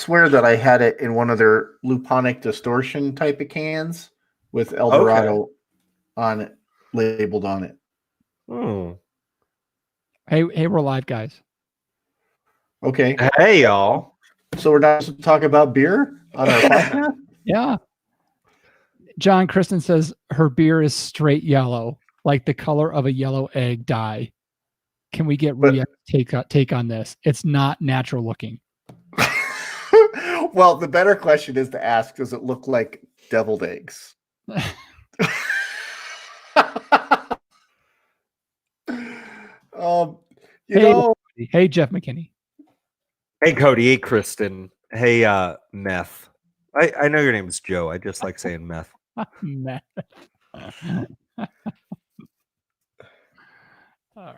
swear that I had it in one of their Luponic Distortion type of cans with Eldorado on it, labeled on it. Hmm. Hey, we're live, guys. Okay. Hey, y'all. So we're not supposed to talk about beer on our podcast? Yeah. John Kristen says her beer is straight yellow, like the color of a yellow egg dye. Can we get Ria take on this? It's not natural looking. Well, the better question is to ask, does it look like deviled eggs? Hey, Jeff McKinney. Hey, Cody. Hey, Kristen. Hey, Meth. I know your name is Joe. I just like saying Meth. Meth. All right.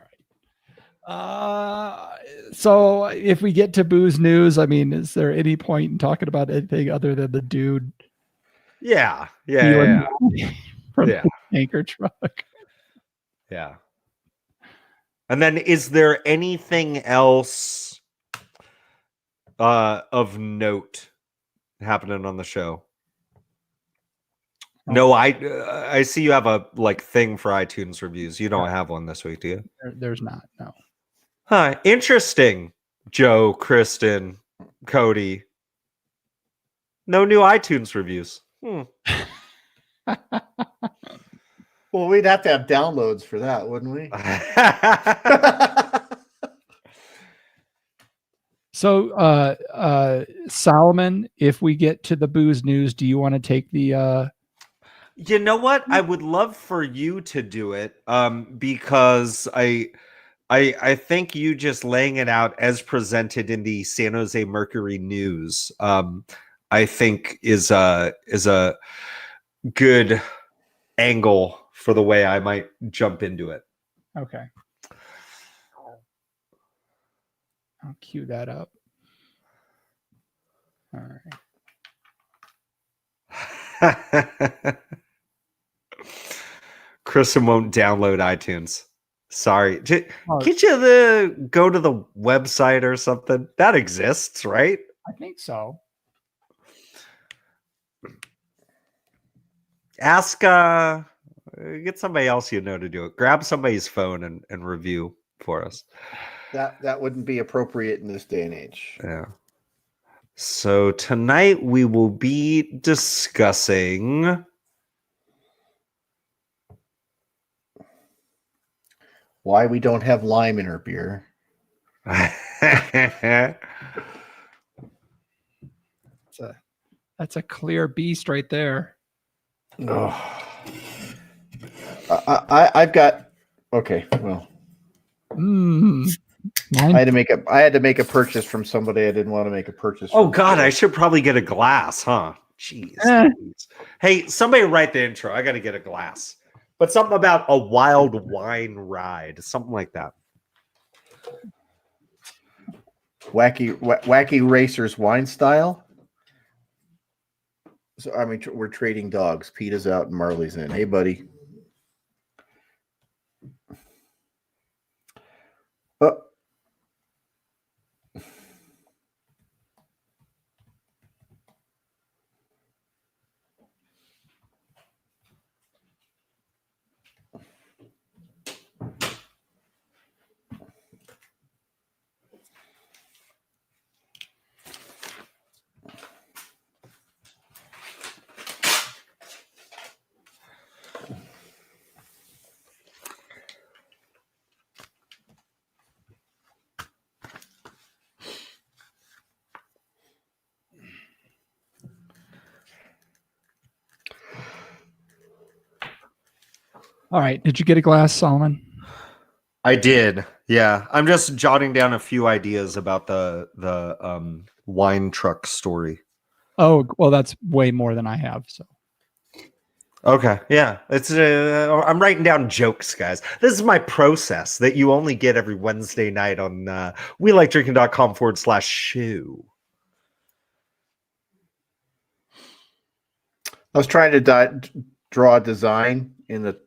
So if we get to booze news, I mean, is there any point in talking about anything other than the dude? Yeah. From the tanker truck. Yeah. And then is there anything else of note happening on the show? No, I see you have a thing for iTunes reviews. You don't have one this week, do you? There's not. No. Huh. Interesting. Joe, Kristen, Cody. No new iTunes reviews. Well, we'd have to have downloads for that, wouldn't we? So, Solomon, if we get to the booze news, do you want to take the? You know what? I would love for you to do it, because I think you just laying it out as presented in the San Jose Mercury News, I think is a good angle for the way I might jump into it. Okay. I'll cue that up. All right. Kristen won't download iTunes. Sorry. Can't you go to the website or something? That exists, right? I think so. Ask get somebody else you know to do it. Grab somebody's phone and review for us. That wouldn't be appropriate in this day and age. Yeah. So tonight we will be discussing why we don't have lime in our beer. That's a clear beast right there. Oh. I've got okay. Well, I had to make a purchase from somebody I didn't want to make a purchase. Oh God, I should probably get a glass, huh? Jeez. Hey, somebody write the intro. I got to get a glass. But something about a wild wine ride, something like that. Wacky Racers wine style. So I mean, we're trading dogs. Peter's out and Marley's in. Hey, buddy. All right. Did you get a glass, Solomon? I did. Yeah. I'm just jotting down a few ideas about the wine truck story. Oh, well, that's way more than I have. So. Okay. Yeah. It's I'm writing down jokes, guys. This is my process that you only get every Wednesday night on welikedrinking.com/show. I was trying to draw a design in the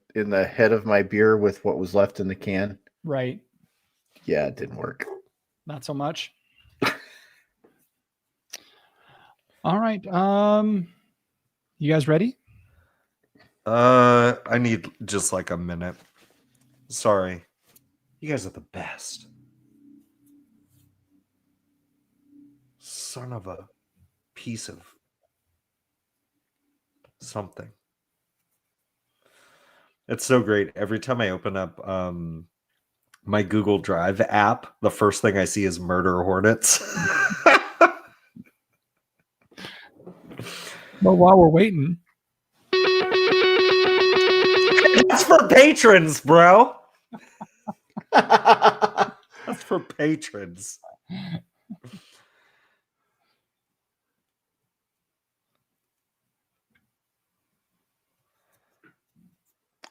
head of my beer with what was left in the can. Right. Yeah, it didn't work. Not so much. All right. You guys ready? I need just like a minute. Sorry. You guys are the best. Son of a piece of something. It's so great. Every time I open up my Google Drive app, the first thing I see is murder hornets. Well, while we're waiting, It's for patrons, bro. That's for patrons.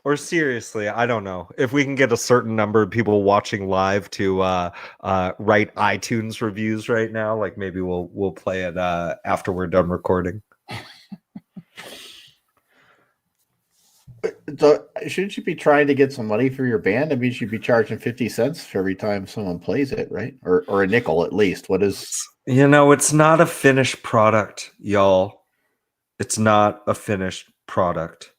Or seriously, I don't know. If we can get a certain number of people watching live to write iTunes reviews right now, like maybe we'll play it after we're done recording. So, shouldn't you be trying to get some money for your band? I mean, you should be charging 50 cents for every time someone plays it, right? Or a nickel at least. What is... It's not a finished product, y'all. It's not a finished product.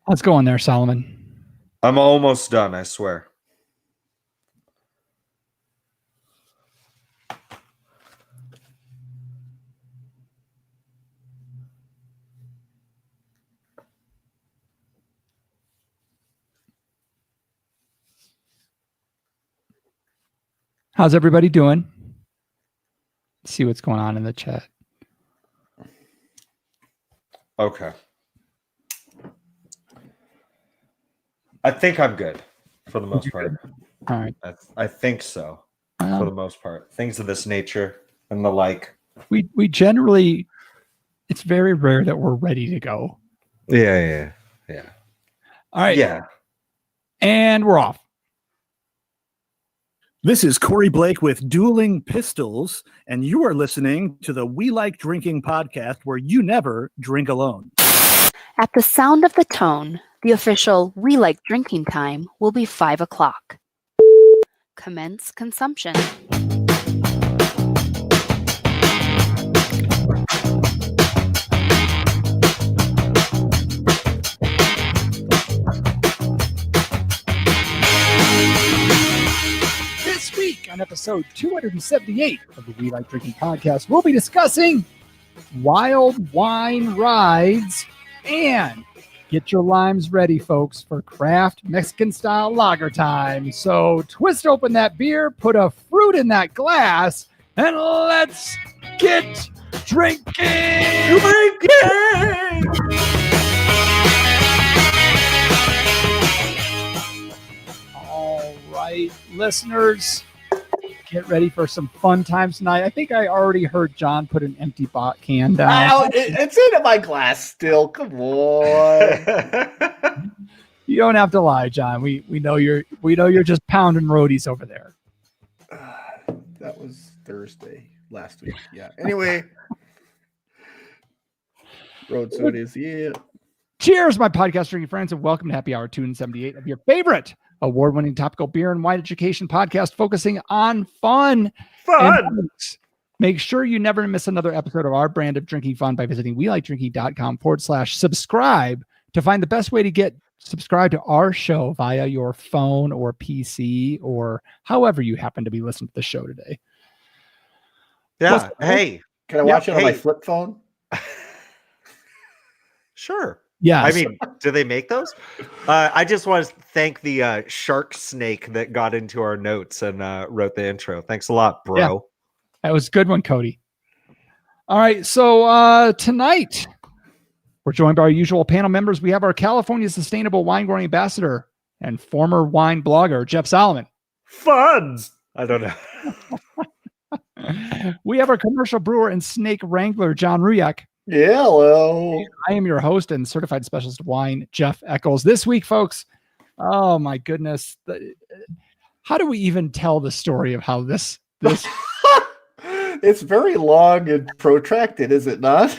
let's go on there, Solomon. I'm almost done, I swear. How's everybody doing? Let's see what's going on in the chat. Okay. I think I'm good for the most part. All right. I think so for the most part. Things of this nature and the like. We generally, it's very rare that we're ready to go. Yeah. All right. Yeah. And we're off. This is Corey Blake with Dueling Pistols, and you are listening to the We Like Drinking podcast, where you never drink alone. At the sound of the tone, the official We Like Drinking time will be 5 o'clock. Commence consumption. This week on episode 278 of the We Like Drinking podcast, we'll be discussing wild wine rides and get your limes ready, folks, for craft Mexican style lager time. So twist open that beer, put a fruit in that glass, and let's get drinking. All right, listeners, get ready for some fun times tonight. I think I already heard John put an empty can down. Oh, it's in my glass still. Come on. You don't have to lie, John. We know you're just pounding roadies over there. That was Thursday last week. Yeah. Anyway, road sodas. Yeah. Cheers, my podcast drinking friends, and welcome to Happy Hour 278 of your favorite award-winning topical beer and wine education podcast focusing on fun. And make sure you never miss another episode of our brand of drinking fun by visiting welikedrinking.com/subscribe to find the best way to get subscribed to our show via your phone or PC or however you happen to be listening to the show today. Yeah. Hey. Can I watch it on my flip phone? Sure. Yeah. I mean, do they make those? I just want to thank the shark snake that got into our notes and wrote the intro. Thanks a lot, bro. Yeah. That was a good one, Cody. All right. So tonight, we're joined by our usual panel members. We have our California Sustainable Wine Growing Ambassador and former wine blogger, Jeff Solomon. Funds. I don't know. We have our commercial brewer and snake wrangler, John Ruyak. Yeah, hello. I am your host and certified specialist of wine, Jeff Eccles. This week, folks, oh my goodness. How do we even tell the story of how this It's very long and protracted, is it not?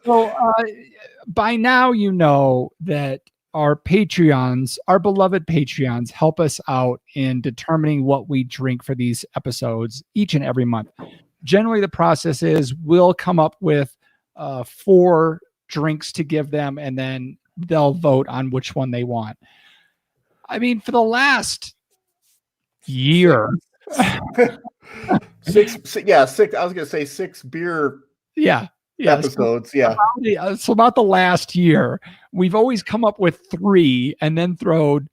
So by now, you know that our Patreons, our beloved Patreons, help us out in determining what we drink for these episodes each and every month. Generally, the process is we'll come up with 4 drinks to give them, and then they'll vote on which one they want. I mean, for the last year, six. I was gonna say 6 beer yeah. episodes. So about the last year, we've always come up with 3 and then thrown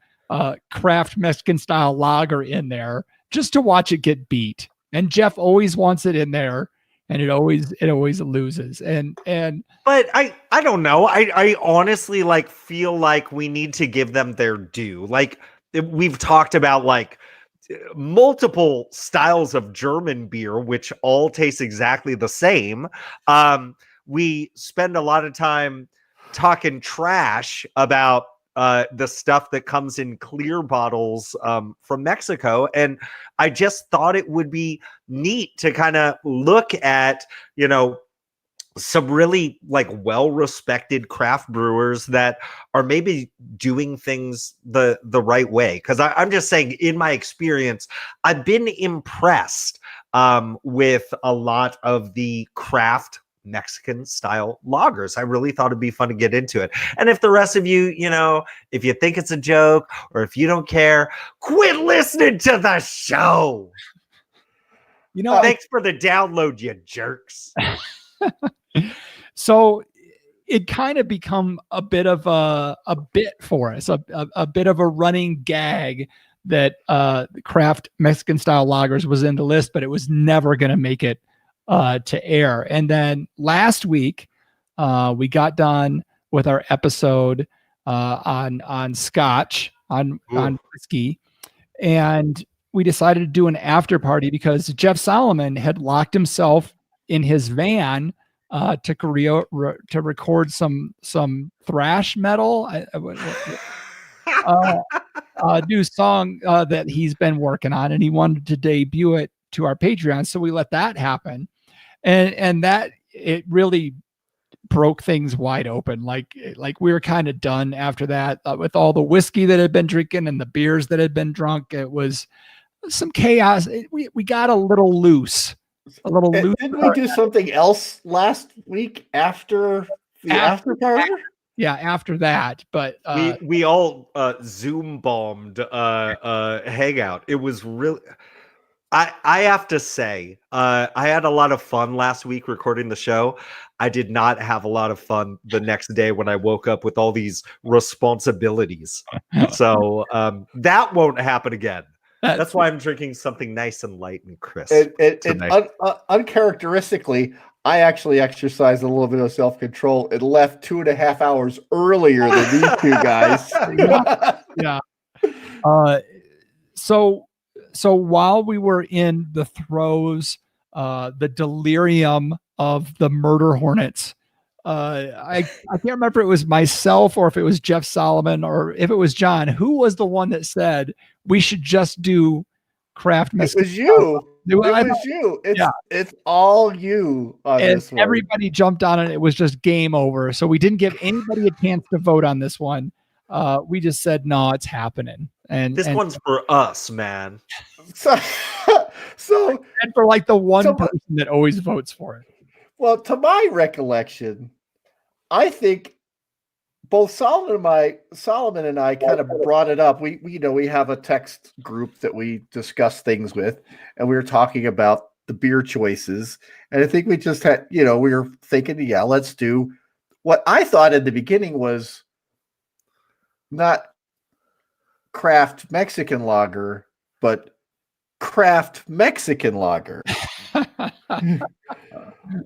craft Mexican style lager in there just to watch it get beat. And Jeff always wants it in there, and it always loses. But I don't know. I honestly feel like we need to give them their due. Like we've talked about multiple styles of German beer, which all taste exactly the same. We spend a lot of time talking trash about the stuff that comes in clear bottles from Mexico. And I just thought it would be neat to kind of look at, some really well-respected craft brewers that are maybe doing things the right way. Because I'm just saying, in my experience, I've been impressed with a lot of the craft Mexican style lagers. I really thought it'd be fun to get into it. And if the rest of you, if you think it's a joke or if you don't care, quit listening to the show. Thanks for the download, you jerks. So it kind of become a bit of a bit for us, a bit of a running gag that craft Mexican style lagers was in the list, but it was never going to make it to air. And then last week, we got done with our episode on Scotch, on whiskey, and we decided to do an after party because Jeff Solomon had locked himself in his van to record some thrash metal, new song that he's been working on, and he wanted to debut it to our Patreon. So we let that happen, and that it really broke things wide open. Like we were kind of done after that with all the whiskey that had been drinking and the beers that had been drunk. It was some chaos. We got a little loose. Didn't we do something else last week after the after party? Yeah, after that, but we all Zoom bombed hangout. It was really. I have to say, I had a lot of fun last week recording the show. I did not have a lot of fun the next day when I woke up with all these responsibilities. So that won't happen again. That's why I'm drinking something nice and light and crisp. And uncharacteristically, I actually exercised a little bit of self-control and left 2.5 hours earlier than these 2 guys. Yeah. So while we were in the throes, the delirium of the murder hornets, I can't remember if it was myself or if it was Jeff Solomon or if it was John. Who was the one that said we should just do craft Mexican? It was you. It was you. It's all you on and this one. Everybody jumped on it. It was just game over. So we didn't give anybody a chance to vote on this one. We just said, no, it's happening. And this one's for us, man. So and for the one person that always votes for it. Well, to my recollection, I think both Solomon and I kind of brought it up. We have a text group that we discuss things with, and we were talking about the beer choices. And I think we just had, we were thinking, let's do what I thought in the beginning was not craft Mexican lager, but craft Mexican lager.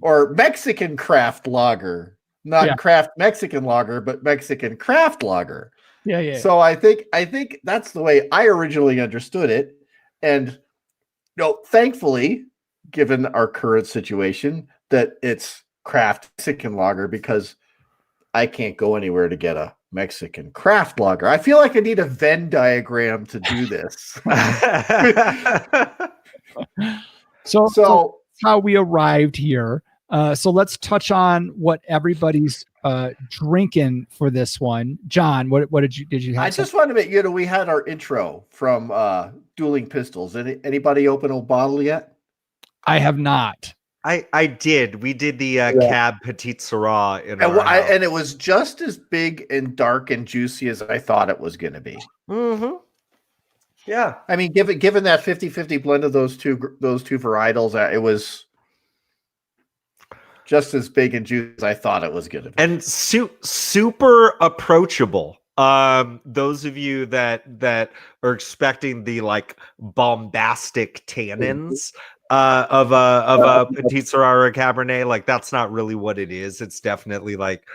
Or Mexican craft lager, not craft Mexican lager, but Mexican craft lager. Yeah. So I think that's the way I originally understood it. And thankfully, given our current situation, that it's craft Mexican lager, because I can't go anywhere to get a Mexican craft lager. I feel like I need a Venn diagram to do this. So how we arrived here. So let's touch on what everybody's drinking for this one. John, what did you have? I just wanted to make, we had our intro from Dueling Pistols. Anybody open a bottle yet? I have not. I did. We did the Cab Petite Syrah in And, our house. and it was just as big and dark and juicy as I thought it was going to be. Mm-hmm. Yeah. I mean, given that 50-50 blend of those two varietals, it was just as big and juicy as I thought it was going to be. And super approachable. Those of you that are expecting the like bombastic tannins of a Petite Syrah or a Cabernet, like that's not really what it is. It's definitely like,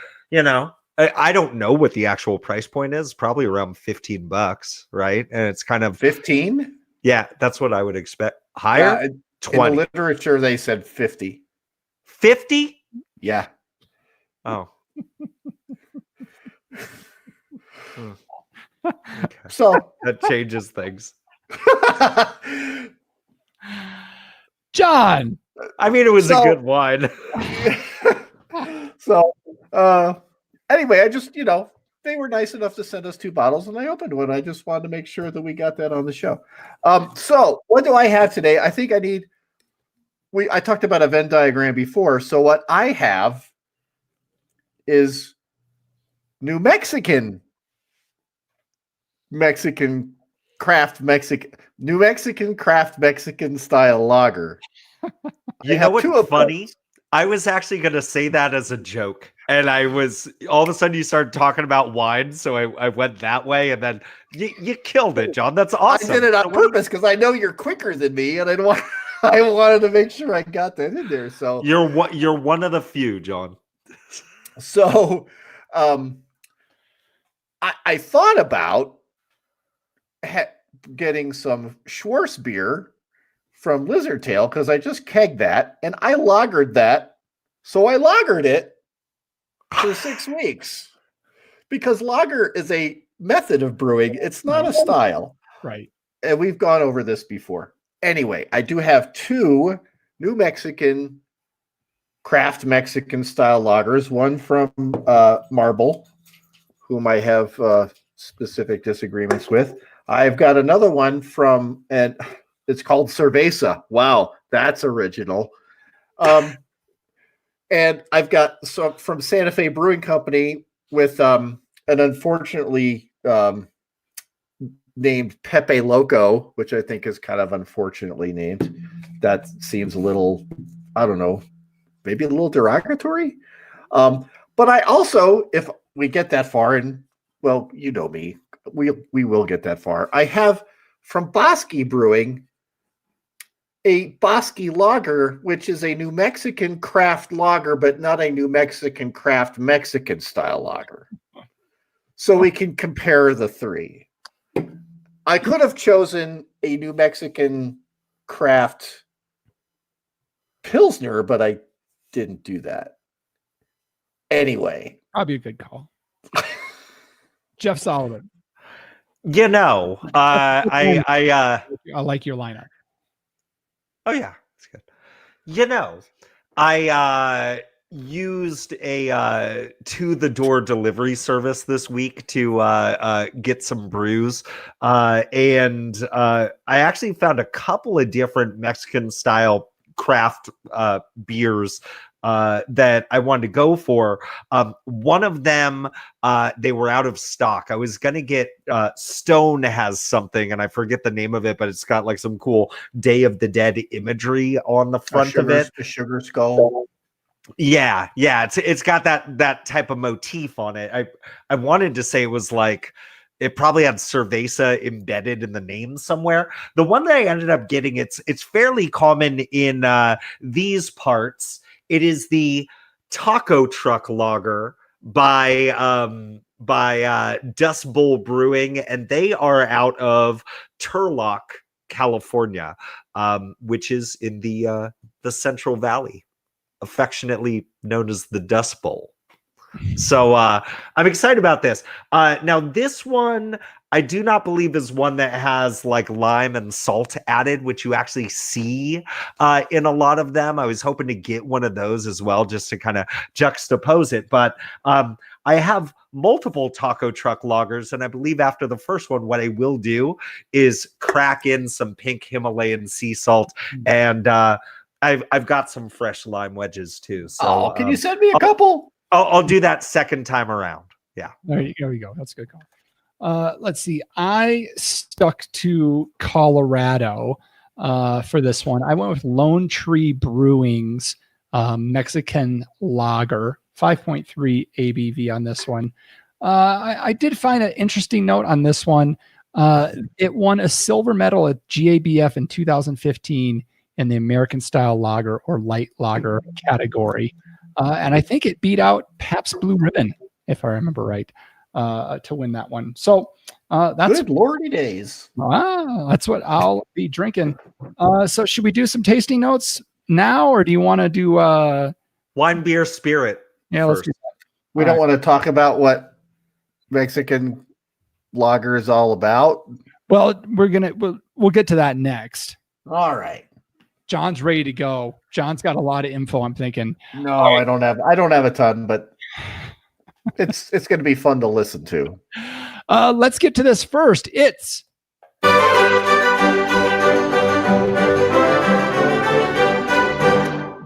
I don't know what the actual price point is. Probably around $15, right? And it's kind of 15. Yeah, that's what I would expect. Higher, 20. In the literature, they said 50. 50? Yeah. Oh. Okay. So That changes things. John. I mean, it was a good wine. So, anyway, I just, they were nice enough to send us 2 bottles, and I opened one. I just wanted to make sure that we got that on the show. So what do I have today? I think I talked about a Venn diagram before. So what I have is New Mexican craft Mexican style lager. You know what's funny? I was actually going to say that as a joke. And I was, all of a sudden you started talking about wine. So I went that way, and then you killed it, John. That's awesome. I did it on purpose because I know you're quicker than me, and I wanted to make sure I got that in there. So you're one of the few, John. So I thought about getting some Schwarzbier from Lizard Tail because I just kegged that and I lagered that. So I lagered it for 6 weeks because lager is a method of brewing. It's not a style. Right. And we've gone over this before. Anyway, I do have 2 New Mexican craft Mexican style lagers, one from Marble, whom I have specific disagreements with. I've got another one from, and it's called Cerveza. Wow, that's original. And I've got some from Santa Fe Brewing Company with an unfortunately named Pepe Loco, which I think is kind of unfortunately named. That seems a little, I don't know, maybe a little derogatory. But I also, if we get that far, and well, you know me, we will get that far. I have from Bosque Brewing a Bosque lager, which is a New Mexican craft lager, but not a New Mexican craft Mexican style lager. So we can compare the 3. I could have chosen a New Mexican craft Pilsner, but I didn't do that. Anyway. Probably a good call. Jeff Solomon. I like your lineup. Oh yeah, it's good. I used a to the door delivery service this week to get some brews, and I actually found a couple of different Mexican style craft beers that I wanted to go for. One of them, they were out of stock. I was going to get Stone has something, and I forget the name of it, but it's got like some cool Day of the Dead imagery on the front of it. A sugar skull. Yeah. It's got that type of motif on it. I wanted to say it was like, it probably had Cerveza embedded in the name somewhere. The one that I ended up getting, it's fairly common in these parts. It is the Taco Truck Lager by Dust Bowl Brewing, and they are out of Turlock, California, which is in the Central Valley, affectionately known as the Dust Bowl. So I'm excited about this. Now, this one I do not believe is one that has like lime and salt added, which you actually see in a lot of them. I was hoping to get one of those as well, just to kind of juxtapose it. But I have multiple taco truck lagers, and I believe after the first one, what I will do is crack in some pink Himalayan sea salt, and I've got some fresh lime wedges too. So can you send me a couple? I'll do that second time around. Yeah. There you go. That's a good call. Let's see. I stuck to Colorado for this one. I went with Lone Tree Brewing's Mexican Lager, 5.3 ABV on this one. I did find an interesting note on this one. It won a silver medal at GABF in 2015 in the American Style Lager or Light Lager category. And I think it beat out Pabst Blue Ribbon, if I remember right, to win that one. So that's good lordy days. That's what I'll be drinking. So should we do some tasting notes now, or do you want to do wine, beer, spirit? Yeah, first. let's do that. We don't want to talk about what Mexican lager is all about. Well, we'll get to that next. All right. John's ready to go. John's got a lot of info, I'm thinking. No, I don't have a ton, but it's going to be fun to listen to. Let's get to this first. It's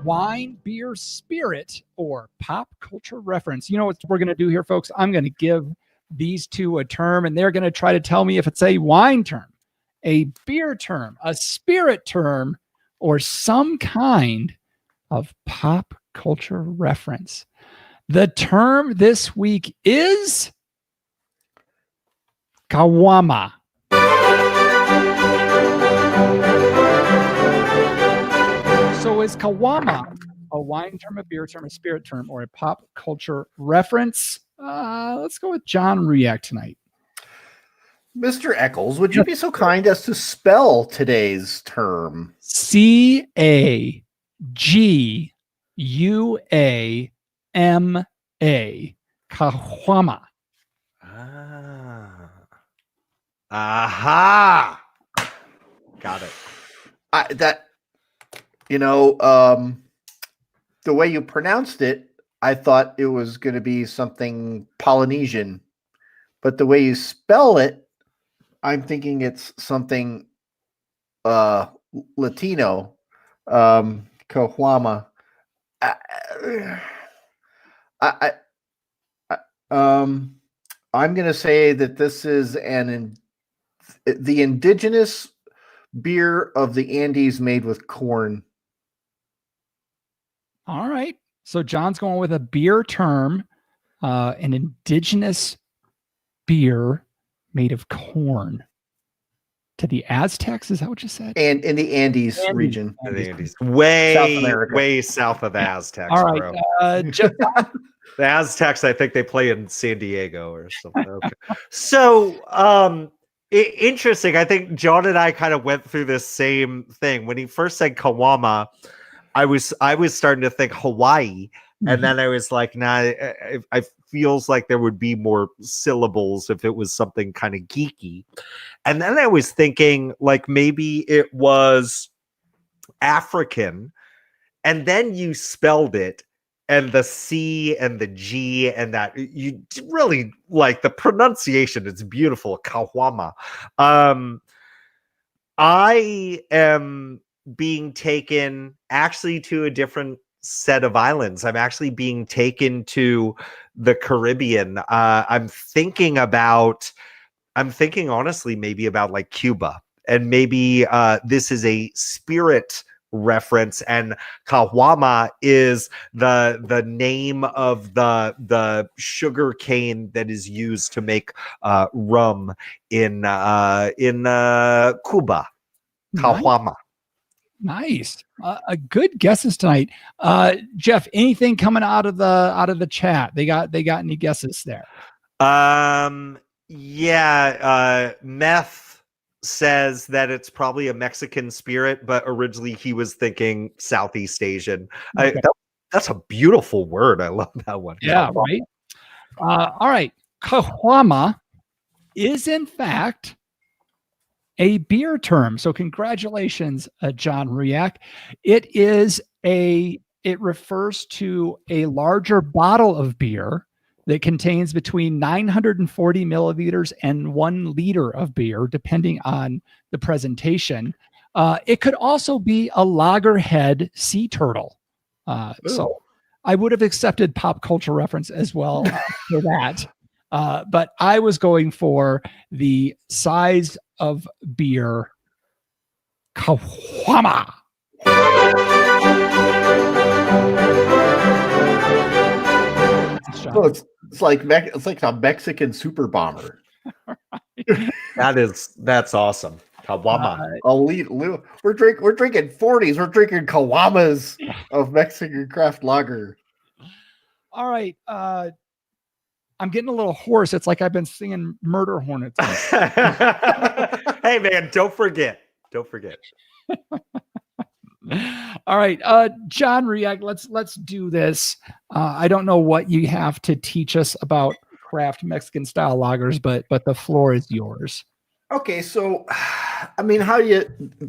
wine, beer, spirit, or pop culture reference. You know what we're going to do here, folks? I'm going to give these two a term, and they're going to try to tell me if it's a wine term, a beer term, a spirit term, or some kind of pop culture reference. The term this week is Kawama. So is Kawama a wine term, a beer term, a spirit term, or a pop culture reference? Let's go with John Ruyak tonight. Mr. Eccles, would you be so kind as to spell today's term? Caguama. Kawama. Aha. Got it. The way you pronounced it, I thought it was going to be something Polynesian, but the way you spell it, I'm thinking it's something Latino. Caguama. I'm going to say that this is the indigenous beer of the Andes made with corn. All right. So John's going with a beer term, an indigenous beer made of corn. To the Aztecs, is that what you said? And in the Andes region. In the Andes. Way, South America. way south of the Aztecs, All right. bro. Jeff, The Aztecs, I think they play in San Diego or something. Okay. So, interesting. I think John and I kind of went through this same thing. When he first said Kawama, I was starting to think Hawaii, and then I was like, nah, I feels like there would be more syllables if it was something kind of geeky. And then I was thinking like maybe it was African, and then you spelled it, and the C and the G and that you really like the pronunciation. It's beautiful. Kawama. I am being taken actually to a different set of islands. I'm actually being taken to the Caribbean. I'm thinking honestly maybe about like Cuba, and maybe this is a spirit reference, and Caguama is the name of the sugar cane that is used to make rum in Cuba. Caguama. Nice. A good guesses tonight. Jeff, anything coming out of the chat? They got any guesses there? Meth says that it's probably a Mexican spirit, but originally he was thinking Southeast Asian. Okay. That's a beautiful word. I love that one. Yeah, right. All right. Kawama is in fact a beer term. So congratulations, John Riak. It refers to a larger bottle of beer that contains between 940 milliliters and 1 liter of beer, depending on the presentation. It could also be a loggerhead sea turtle. So I would have accepted pop culture reference as well for that. But I was going for the size of beer. Kawama. So it's like a Mexican super bomber. That's awesome. Kawama. We're drinking 40s. We're drinking Kawamas of Mexican craft lager. All right. I'm getting a little hoarse. It's like I've been singing Murder Hornets. Hey man, don't forget. All right, John Riak, let's do this. I don't know what you have to teach us about craft Mexican style lagers, but the floor is yours. Okay, so I mean,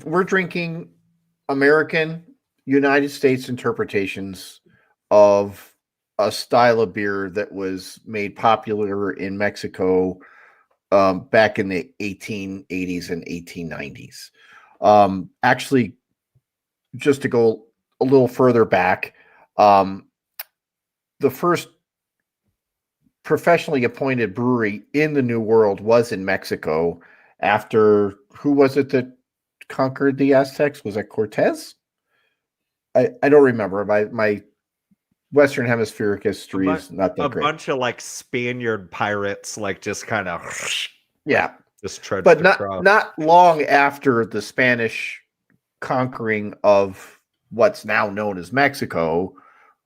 we're drinking American United States interpretations of a style of beer that was made popular in Mexico back in the 1880s and 1890s. Actually, just to go a little further back, the first professionally appointed brewery in the New World was in Mexico after, who was it that conquered the Aztecs? Was it Cortez? I don't remember. My Western Hemispheric history is not that great. A bunch of like Spaniard pirates, like just kind of just trudged but across. not long after the Spanish conquering of what's now known as Mexico,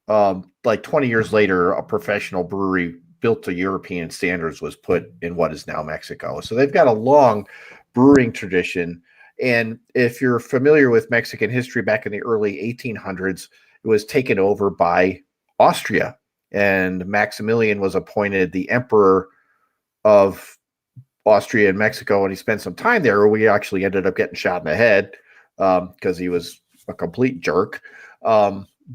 like 20 years later, a professional brewery built to European standards was put in what is now Mexico. So they've got a long brewing tradition. And if you're familiar with Mexican history, back in the early 1800s, it was taken over by Austria, and Maximilian was appointed the emperor of Austria and Mexico, and he spent some time there where we actually ended up getting shot in the head because he was a complete jerk.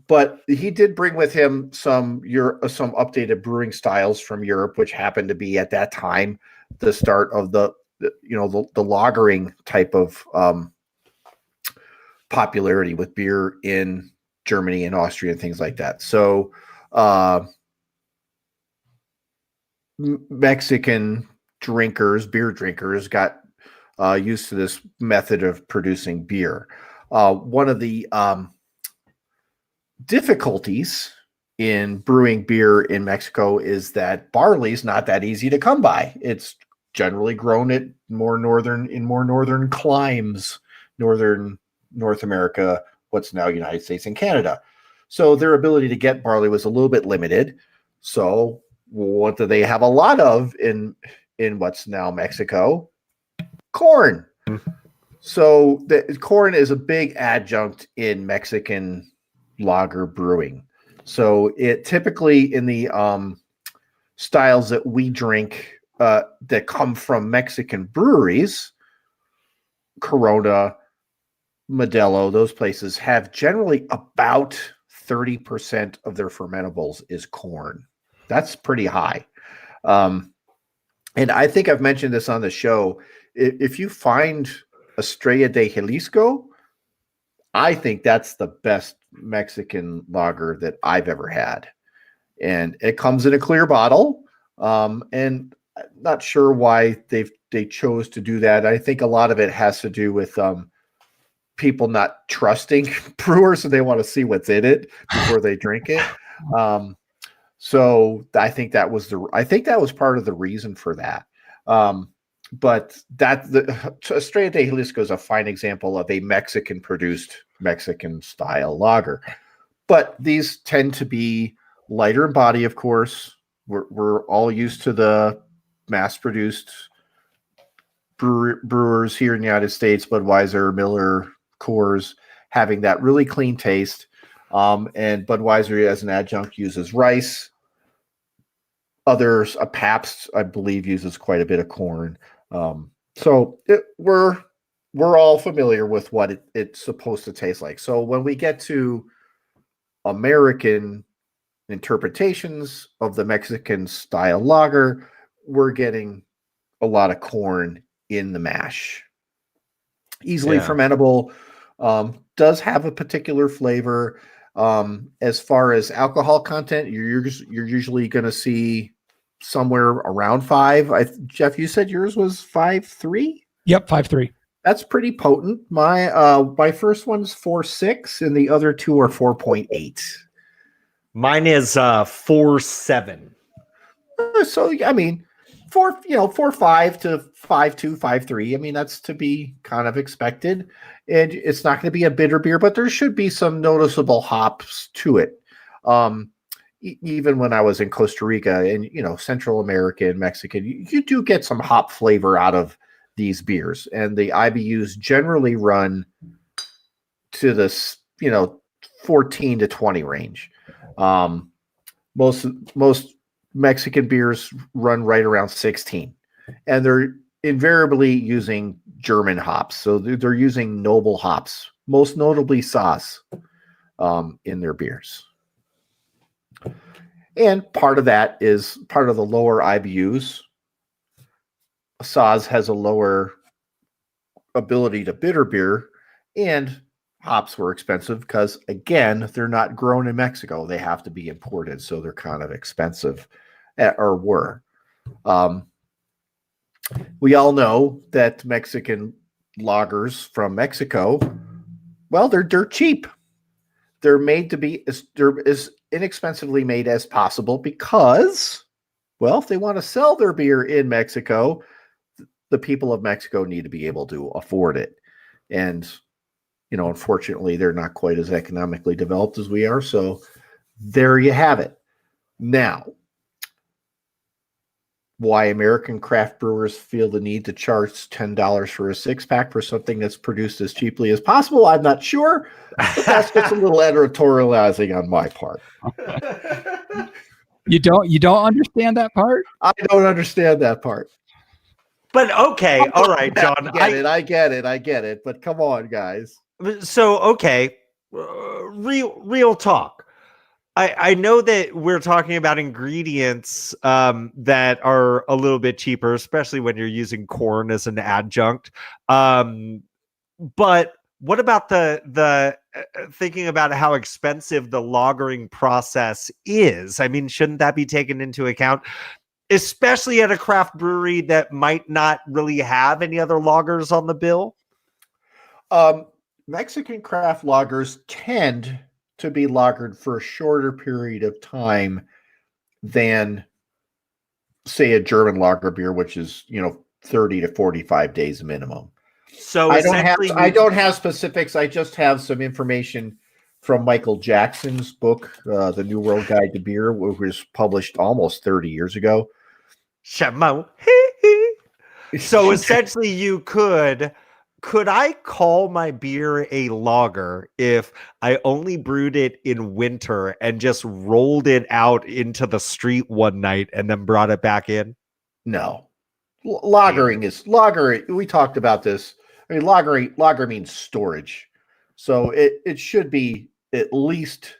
But he did bring with him some updated brewing styles from Europe, which happened to be at that time the start of the lagering type of popularity with beer in Germany and Austria and things like that. So Mexican beer drinkers got used to this method of producing beer. One of the difficulties in brewing beer in Mexico is that barley is not that easy to come by. It's generally grown at more northern climes, northern North America, what's now United States and Canada. So their ability to get barley was a little bit limited. So what do they have a lot of in what's now Mexico? Corn. So the corn is a big adjunct in Mexican lager brewing. So it typically in the styles that we drink that come from Mexican breweries, Corona, Modelo, those places have generally about 30% of their fermentables is corn. That's pretty high. And I think I've mentioned this on the show. If you find Estrella de Jalisco, I think that's the best Mexican lager that I've ever had. And it comes in a clear bottle. And I'm not sure why they chose to do that. I think a lot of it has to do with people not trusting brewers, so they want to see what's in it before they drink it. So I think that was part of the reason for that. But Estrella de Jalisco is a fine example of a Mexican-produced, Mexican-style lager. But these tend to be lighter in body, of course. We're all used to the mass-produced brewers here in the United States, Budweiser, Miller, Coors, having that really clean taste. And Budweiser, as an adjunct, uses rice. Others, a Pabst, I believe, uses quite a bit of corn. We're all familiar with what it's supposed to taste like. So when we get to American interpretations of the Mexican style lager, we're getting a lot of corn in the mash. Easily Yeah. fermentable, does have a particular flavor. As far as alcohol content, you're usually going to see somewhere around 5. Jeff, you said yours was 5.3. Yep, 5.3. That's pretty potent. My first one's 4.6, and the other two are 4.8. Mine is 4.7. So I mean, 4.5 to 5.2, 5.3. I mean, that's to be kind of expected, and it's not going to be a bitter beer, but there should be some noticeable hops to it. Even when I was in Costa Rica and Central America and Mexican, you do get some hop flavor out of these beers, and the IBUs generally run to this 14 to 20 range. Most Mexican beers run right around 16, and they're invariably using German hops. So they're using noble hops, most notably Saaz, in their beers. And part of that is part of the lower IBUs. Saaz has a lower ability to bitter beer, and hops were expensive because, again, they're not grown in Mexico. They have to be imported, so they're kind of expensive, or were. We all know that Mexican lagers from Mexico, well, they're dirt cheap. They're made to be as inexpensively made as possible because, well, if they want to sell their beer in Mexico, the people of Mexico need to be able to afford it. And, unfortunately, they're not quite as economically developed as we are. So there you have it. Now, why American craft brewers feel the need to charge $10 for a 6-pack for something that's produced as cheaply as possible, I'm not sure. But that's just a little editorializing on my part. You don't understand that part? I don't understand that part. But okay, all right, John. I get it. But come on, guys. So okay, real talk. I know that we're talking about ingredients that are a little bit cheaper, especially when you're using corn as an adjunct. But what about the thinking about how expensive the lagering process is? I mean, shouldn't that be taken into account, especially at a craft brewery that might not really have any other lagers on the bill? Mexican craft lagers tend to be lagered for a shorter period of time than, say, a German lager beer, which is 30 to 45 days minimum. So I don't have specifics. I just have some information from Michael Jackson's book, The New World Guide to Beer, which was published almost 30 years ago. So essentially, you could I call my beer a lager if I only brewed it in winter and just rolled it out into the street one night and then brought it back in? No. Lagering is lager. We talked about this. I mean, lager means storage. So it should be at least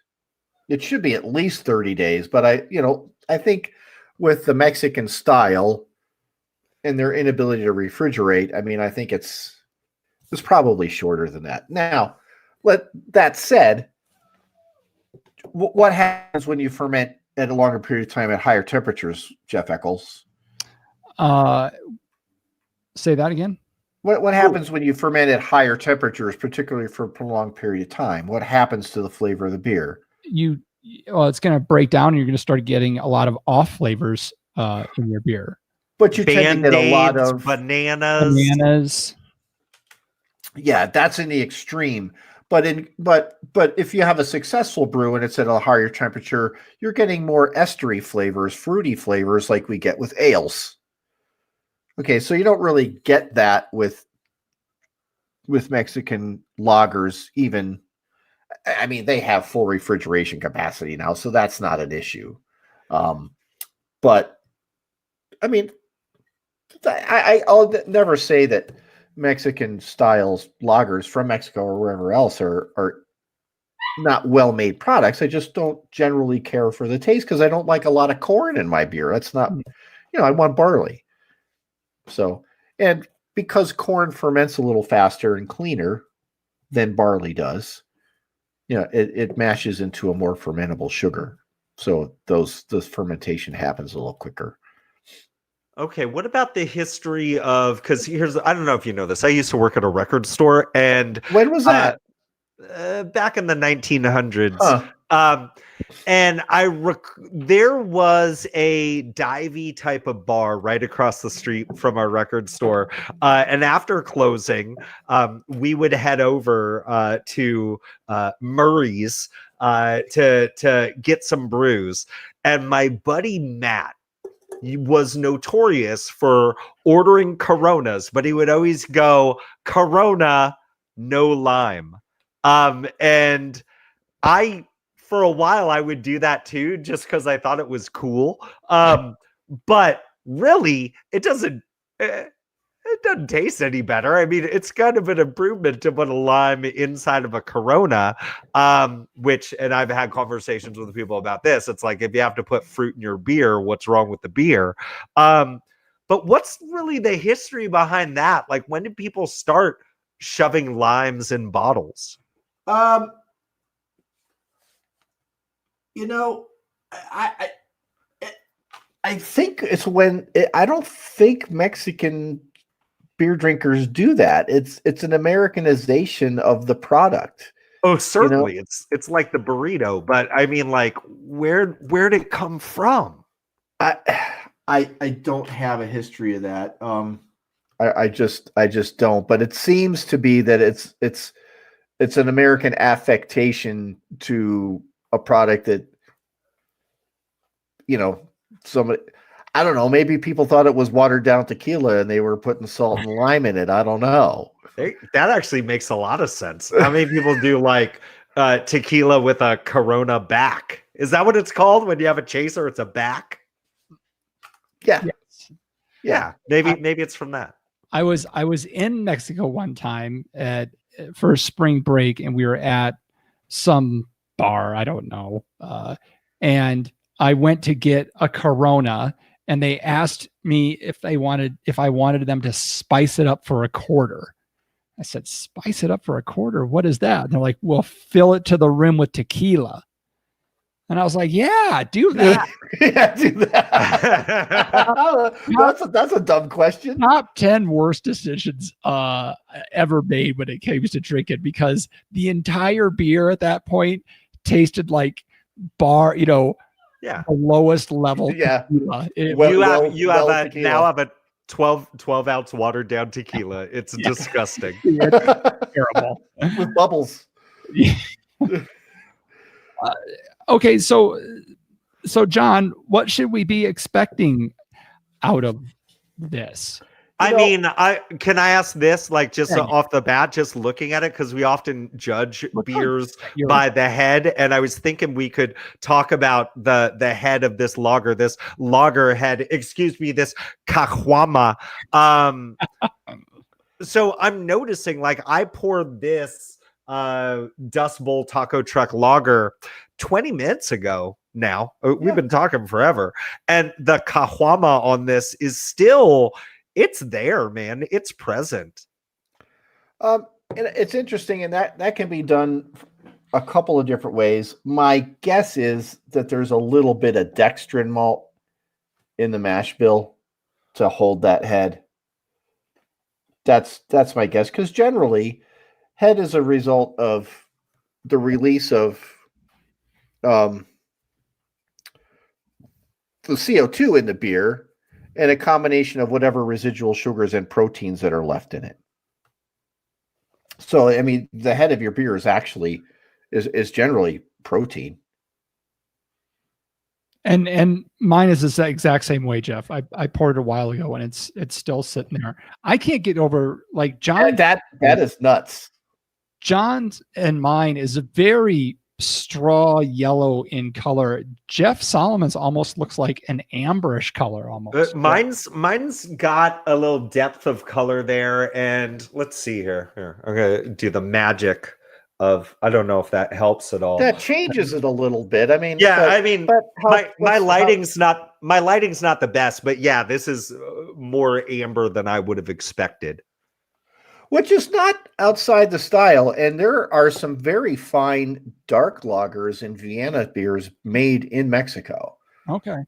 30 days. But I think with the Mexican style and their inability to refrigerate, I mean, I think it's probably shorter than that. Now, that said, what happens when you ferment at a longer period of time at higher temperatures, Jeff Eccles? Say that again. What happens when you ferment at higher temperatures, particularly for a prolonged period of time? What happens to the flavor of the beer? It's going to break down, and you're going to start getting a lot of off flavors in your beer. But you tend to get a lot of bananas. Yeah, that's in the extreme. But if you have a successful brew and it's at a higher temperature, you're getting more estery flavors, fruity flavors like we get with ales. Okay, so you don't really get that with Mexican lagers even. I mean, they have full refrigeration capacity now, so that's not an issue. But I mean, I'll never say that Mexican styles lagers from Mexico or wherever else are not well-made products. I just don't generally care for the taste because I don't like a lot of corn in my beer. That's not, I want barley. So, and because corn ferments a little faster and cleaner than barley does, it mashes into a more fermentable sugar. So this fermentation happens a little quicker. Okay, what about the history of, because I don't know if you know this. I used to work at a record store, and When was that? Back in the 1900s. Huh. And there was a divey type of bar right across the street from our record store. And after closing, we would head over to Murray's to get some brews. And my buddy Matt was notorious for ordering Coronas, but he would always go Corona, no lime. And for a while, I would do that too, just because I thought it was cool. But really, it doesn't taste any better. I mean, it's kind of an improvement to put a lime inside of a Corona, and I've had conversations with people about this. It's like, if you have to put fruit in your beer, what's wrong with the beer? But what's really the history behind that? Like, when did people start shoving limes in bottles? I think it's I don't think Mexican beer drinkers do that. It's an Americanization of the product. Oh, certainly. It's like the burrito, but I mean, like, where'd it come from? I don't have a history of that. I just don't. But it seems to be that it's an American affectation to a product that, somebody, I don't know, maybe people thought it was watered down tequila and they were putting salt and lime in it. I don't know. That actually makes a lot of sense. How many people do like tequila with a Corona back? Is that what it's called when you have a chaser? It's a back. Yeah. Yes. Yeah. Maybe it's from that. I was in Mexico one time for spring break, and we were at some bar, I don't know, and I went to get a Corona, and they asked me if I wanted them to spice it up for a quarter. I said, spice it up for a quarter? What is that? And they're like, well, fill it to the rim with tequila. And I was like, yeah, do that. Yeah, do that. That's a dumb question. Top 10 worst decisions ever made when it came to drinking, because the entire beer at that point tasted like bar, the lowest level. Yeah. Tequila. You have a 12 ounce watered down tequila. It's disgusting. It's terrible. With bubbles. Okay, so John, what should we be expecting out of this? Can I ask this, like, just off the bat, just looking at it, because we often judge beers by the head, and I was thinking we could talk about the head of this lager head, this caguama. So I'm noticing, like, I poured this Dust Bowl taco truck lager 20 minutes ago now. We've been talking forever, and the caguama on this is still, it's there, man. It's present. And it's interesting, and that can be done a couple of different ways. My guess is that there's a little bit of dextrin malt in the mash bill to hold that head. That's my guess, because generally head is a result of the release of the CO2 in the beer and a combination of whatever residual sugars and proteins that are left in it. So, I mean, the head of your beer is actually is generally protein. And mine is the exact same way, Jeff. I poured it a while ago, and it's still sitting there. I can't get over, like, John. That is nuts. John's and mine is a very straw yellow in color. Jeff Solomon's almost looks like an amberish color almost. Mine's got a little depth of color there, and let's see here. I'm gonna do the magic of. I don't know if that helps at all. That changes it a little bit. I mean, Yeah, but- I mean, but how- my what's- lighting's not the best, but yeah, this is more amber than I would have expected. which is not outside the style. And there are some very fine dark lagers and Vienna beers made in Mexico. Okay.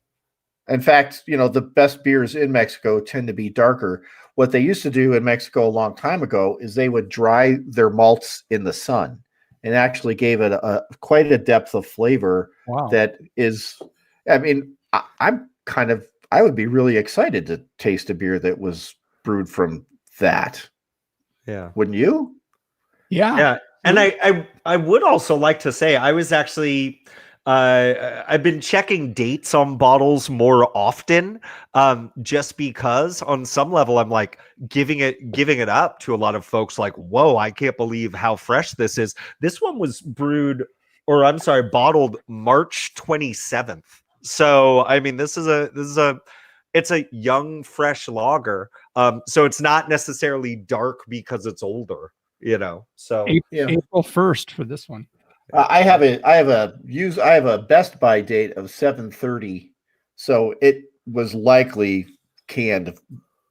In fact, the best beers in Mexico tend to be darker. What they used to do in Mexico a long time ago is they would dry their malts in the sun and actually gave it quite a depth of flavor Wow. that is, I mean, I would be really excited to taste a beer that was brewed from that. Yeah. Wouldn't you? Yeah. Yeah, and I would also like to say I was actually I've been checking dates on bottles more often, just because on some level I'm like giving it up to a lot of folks. Like, whoa, I can't believe how fresh this is. This one was bottled March 27th. So I mean, it's a young, fresh lager. So it's not necessarily dark because it's older, So Yeah. April 1st for this one. I have a Best By date of 7/30, so it was likely canned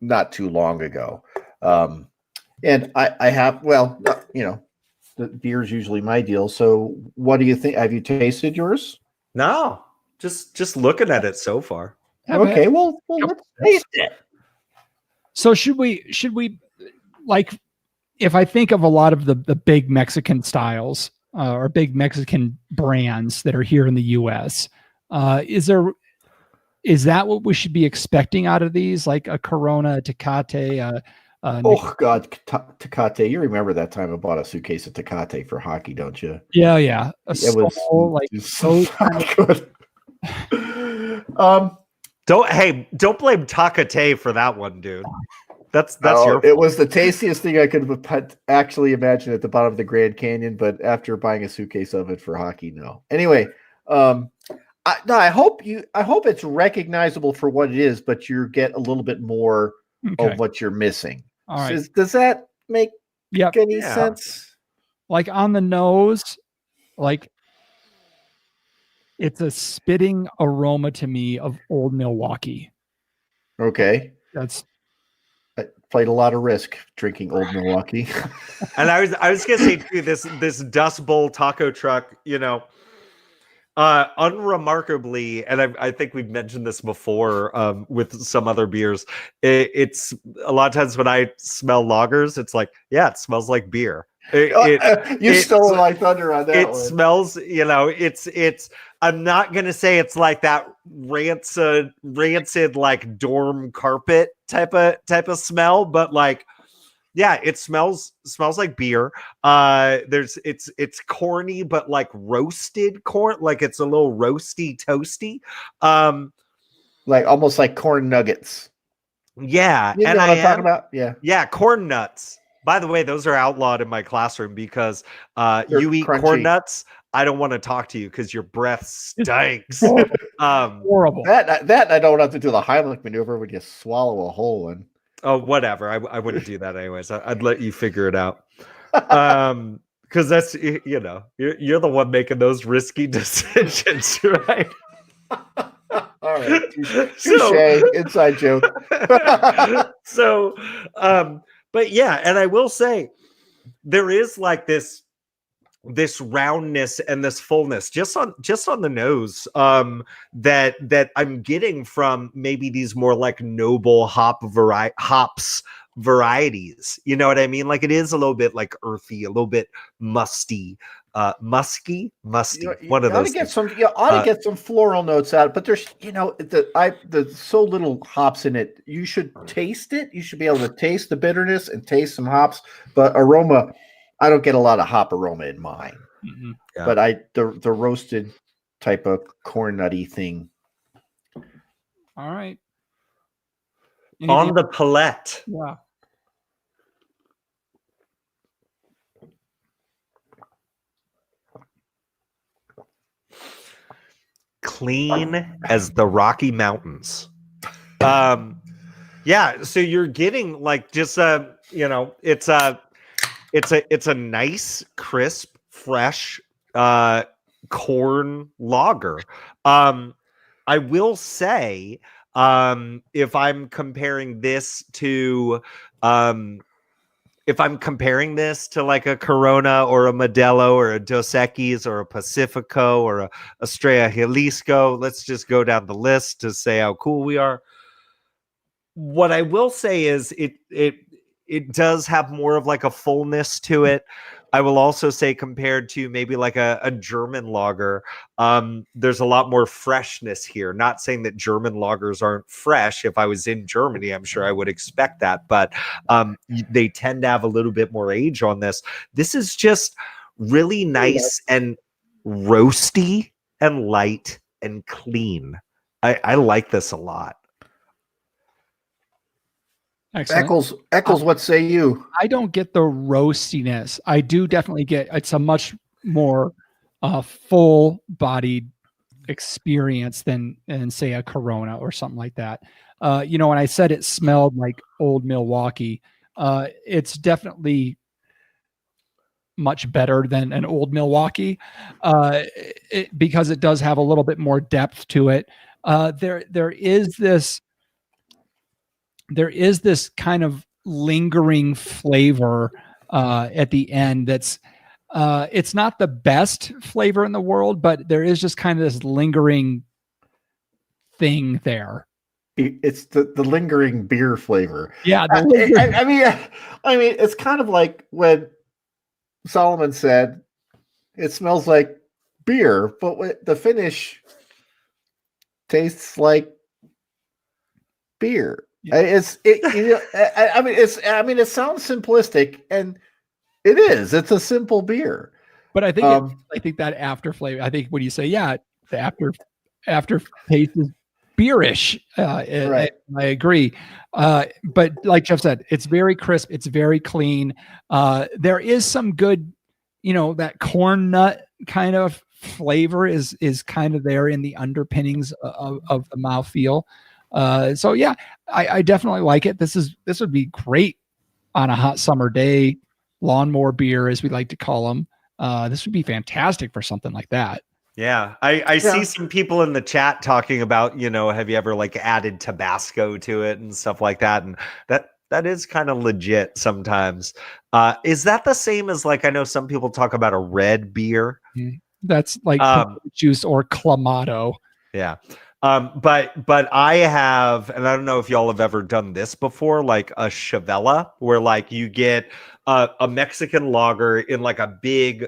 not too long ago. And I have, the beer's usually my deal. So what do you think? Have you tasted yours? no, just looking at it so far. Okay, well let's taste it. So should we like, if I think of a lot of the big Mexican styles or big Mexican brands that are here in the US, is that what we should be expecting out of these? Like a Corona, a Tecate, Oh God, Tecate! You remember that time I bought a suitcase of Tecate for hockey, don't you? yeah. It was Like so those kind of- good. Don't blame Tecate for that one, dude. That's your It was the tastiest thing I could actually imagine at the bottom of the Grand Canyon, but after buying a suitcase of it for hockey, no. Anyway, I hope it's recognizable for what it is, but you get a little bit more Okay. of what you're missing. All right. Does that make Yep. any Yeah. sense? Like on the nose, like it's a spitting aroma to me of old Milwaukee. Okay. That's I played a lot of Risk drinking Old Milwaukee. And I was gonna say too, this Dust Bowl taco truck, unremarkably, and I think we've mentioned this before with some other beers. It's a lot of times when I smell lagers, it's like, yeah, it smells like beer. You stole my thunder on that It one. smells, it's. I'm not gonna say it's like that rancid like dorm carpet type of smell, but like, yeah, it smells like beer. It's corny, but like roasted corn, like it's a little roasty, toasty. Like almost like corn nuggets. Yeah, You know and what I'm talking about? Yeah. Yeah, corn nuts. By the way, those are outlawed in my classroom because you eat crunchy. corn nuts. I don't want to talk to you because your breath stinks. horrible. That I don't have to do the Heimlich maneuver when you swallow a whole one. Oh, whatever. I wouldn't do that anyways. I'd let you figure it out. Because that's you're the one making those risky decisions, right? All right. Touche. So- Inside joke. So, but yeah, and I will say there is like this roundness and this fullness just on the nose that I'm getting from maybe these more like noble hops varieties. You know what I mean? Like it is a little bit like earthy, a little bit musty, musky. One of ought those to get things. get some floral notes out, but there's there's so little hops in it. You should taste it. You should be able to taste the bitterness and taste some hops, but aroma. I don't get a lot of hop aroma in mine, Mhm. Yeah. but the roasted type of corn nutty thing. All right. On Anything- the palette. yeah. clean as the Rocky Mountains. Yeah, so you're getting like just it's a nice, crisp, fresh corn lager. I will say, if I'm comparing this to like a Corona or a Modelo or a Dos Equis or a Pacifico or a Estrella Jalisco, let's just go down the list to say how cool we are. What I will say is it does have more of like a fullness to it. I will also say compared to maybe like a German lager, there's a lot more freshness here. Not saying that German lagers aren't fresh. If I was in Germany, I'm sure I would expect that, but they tend to have a little bit more age on this. This is just really nice and roasty and light and clean. I like this a lot. Excellent. Eccles, what say you? I don't get the roastiness. I do definitely get it's a much more full-bodied experience than say a Corona or something like that. When I said it smelled like old Milwaukee, it's definitely much better than an old Milwaukee because it does have a little bit more depth to it. There is this kind of lingering flavor at the end that's it's not the best flavor in the world, but there is just kind of this lingering thing there. It's the lingering beer flavor. Yeah, I mean, it's kind of like when Solomon said it smells like beer, but the finish tastes like beer. Yeah. It sounds simplistic, and it is. It's a simple beer. But I think I think that after flavor. I think when you say the after taste is beerish. Right. I agree. But like Jeff said, it's very crisp. It's very clean. There is some good, that corn nut kind of flavor is kind of there in the underpinnings of the mouthfeel. So yeah, I definitely like it. This would be great on a hot summer day, lawnmower beer, as we like to call them. This would be fantastic for something like that. Yeah. I see some people in the chat talking about, have you ever like added Tabasco to it and stuff like that? And that is kind of legit sometimes. Is that the same as like, I know some people talk about a red beer. That's like juice or Clamato. Yeah. But I have, and I don't know if y'all have ever done this before, like a Chivella, where like you get a Mexican lager in like a big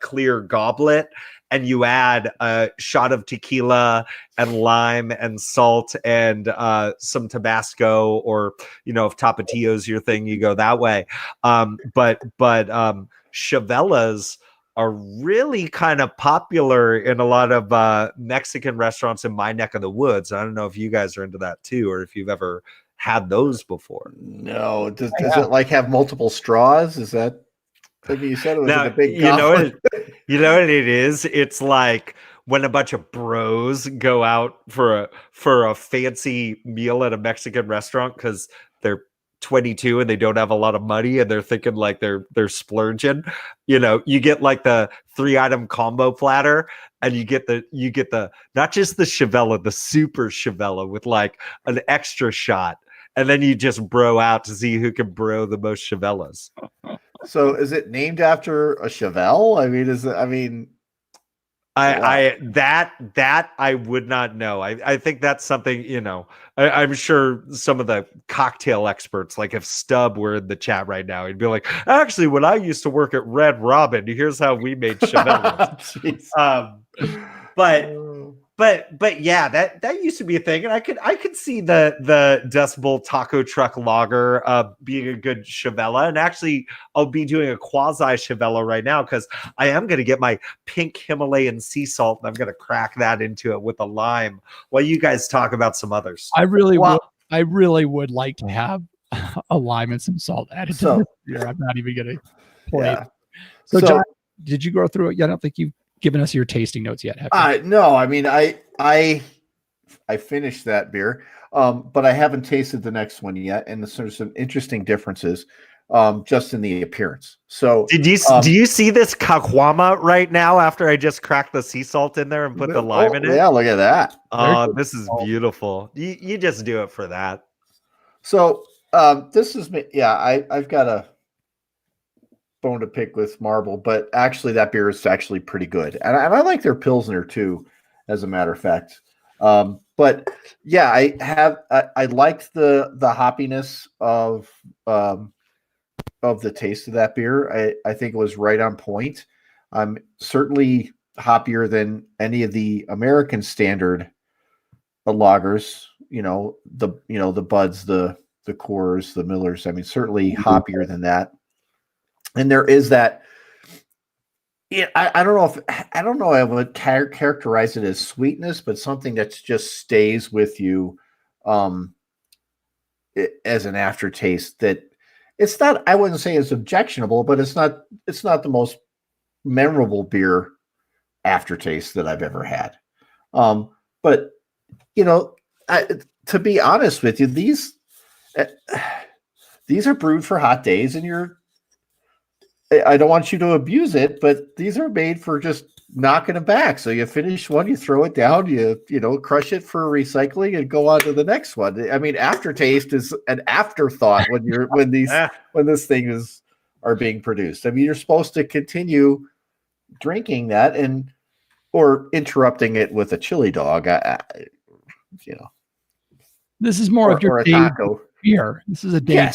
clear goblet, and you add a shot of tequila and lime and salt and some Tabasco, or if Tapatio's your thing, you go that way. But Chivellas are really kind of popular in a lot of Mexican restaurants in my neck of the woods. I don't know if you guys are into that too, or if you've ever had those before. No. Does it like have multiple straws? Is that like you said? It was in a big goblet? You know what it is? It's like when a bunch of bros go out for a fancy meal at a Mexican restaurant because they're 22 and they don't have a lot of money and they're thinking like they're splurging. You get like the 3-item combo platter, and you get the not just the Chivella, the super Chivella with like an extra shot, and then you just bro out to see who can bro the most Chivellas. So is it named after a Chevelle? That I would not know. I think that's something, I'm sure some of the cocktail experts, like if Stubb were in the chat right now, he'd be like, actually, when I used to work at Red Robin, here's how we made Chevellas. But yeah, that used to be a thing, and I could see the Dust Bowl taco truck lager being a good Chivella. And actually, I'll be doing a quasi Chivella right now because I am going to get my pink Himalayan sea salt and I'm going to crack that into it with a lime while you guys talk about some others. I really would like to have a lime and some salt added to this beer. I'm not even going to play it. So John, did you go through it? I don't think you've given us your tasting notes yet, have you? No, I mean, I finished that beer, but I haven't tasted the next one yet, and there's some interesting differences, just in the appearance. So, do you see this caguama right now? After I just cracked the sea salt in there and put the lime in it. Yeah, look at that. Oh, this is beautiful. You just do it for that. So, this is me. Yeah, I've got a bone to pick with Marble, but actually, that beer is actually pretty good, and I like their Pilsner too, as a matter of fact. But yeah, I liked the hoppiness of the taste of that beer. I think it was right on point. Certainly hoppier than any of the American standard lagers. The Buds, the Coors, the Millers. I mean, certainly hoppier than that. And there is that. Yeah, I don't know. I would characterize it as sweetness, but something that just stays with you, as an aftertaste. That it's not. I wouldn't say it's objectionable, but it's not the most memorable beer aftertaste that I've ever had. But to be honest with you, these are brewed for hot days, and I don't want you to abuse it, but these are made for just knocking them back. So you finish one, you throw it down, you crush it for recycling, and go on to the next one. I mean, aftertaste is an afterthought when this thing are being produced. I mean, you're supposed to continue drinking that or interrupting it with a chili dog. This is more of your a day taco. beer. This is a day.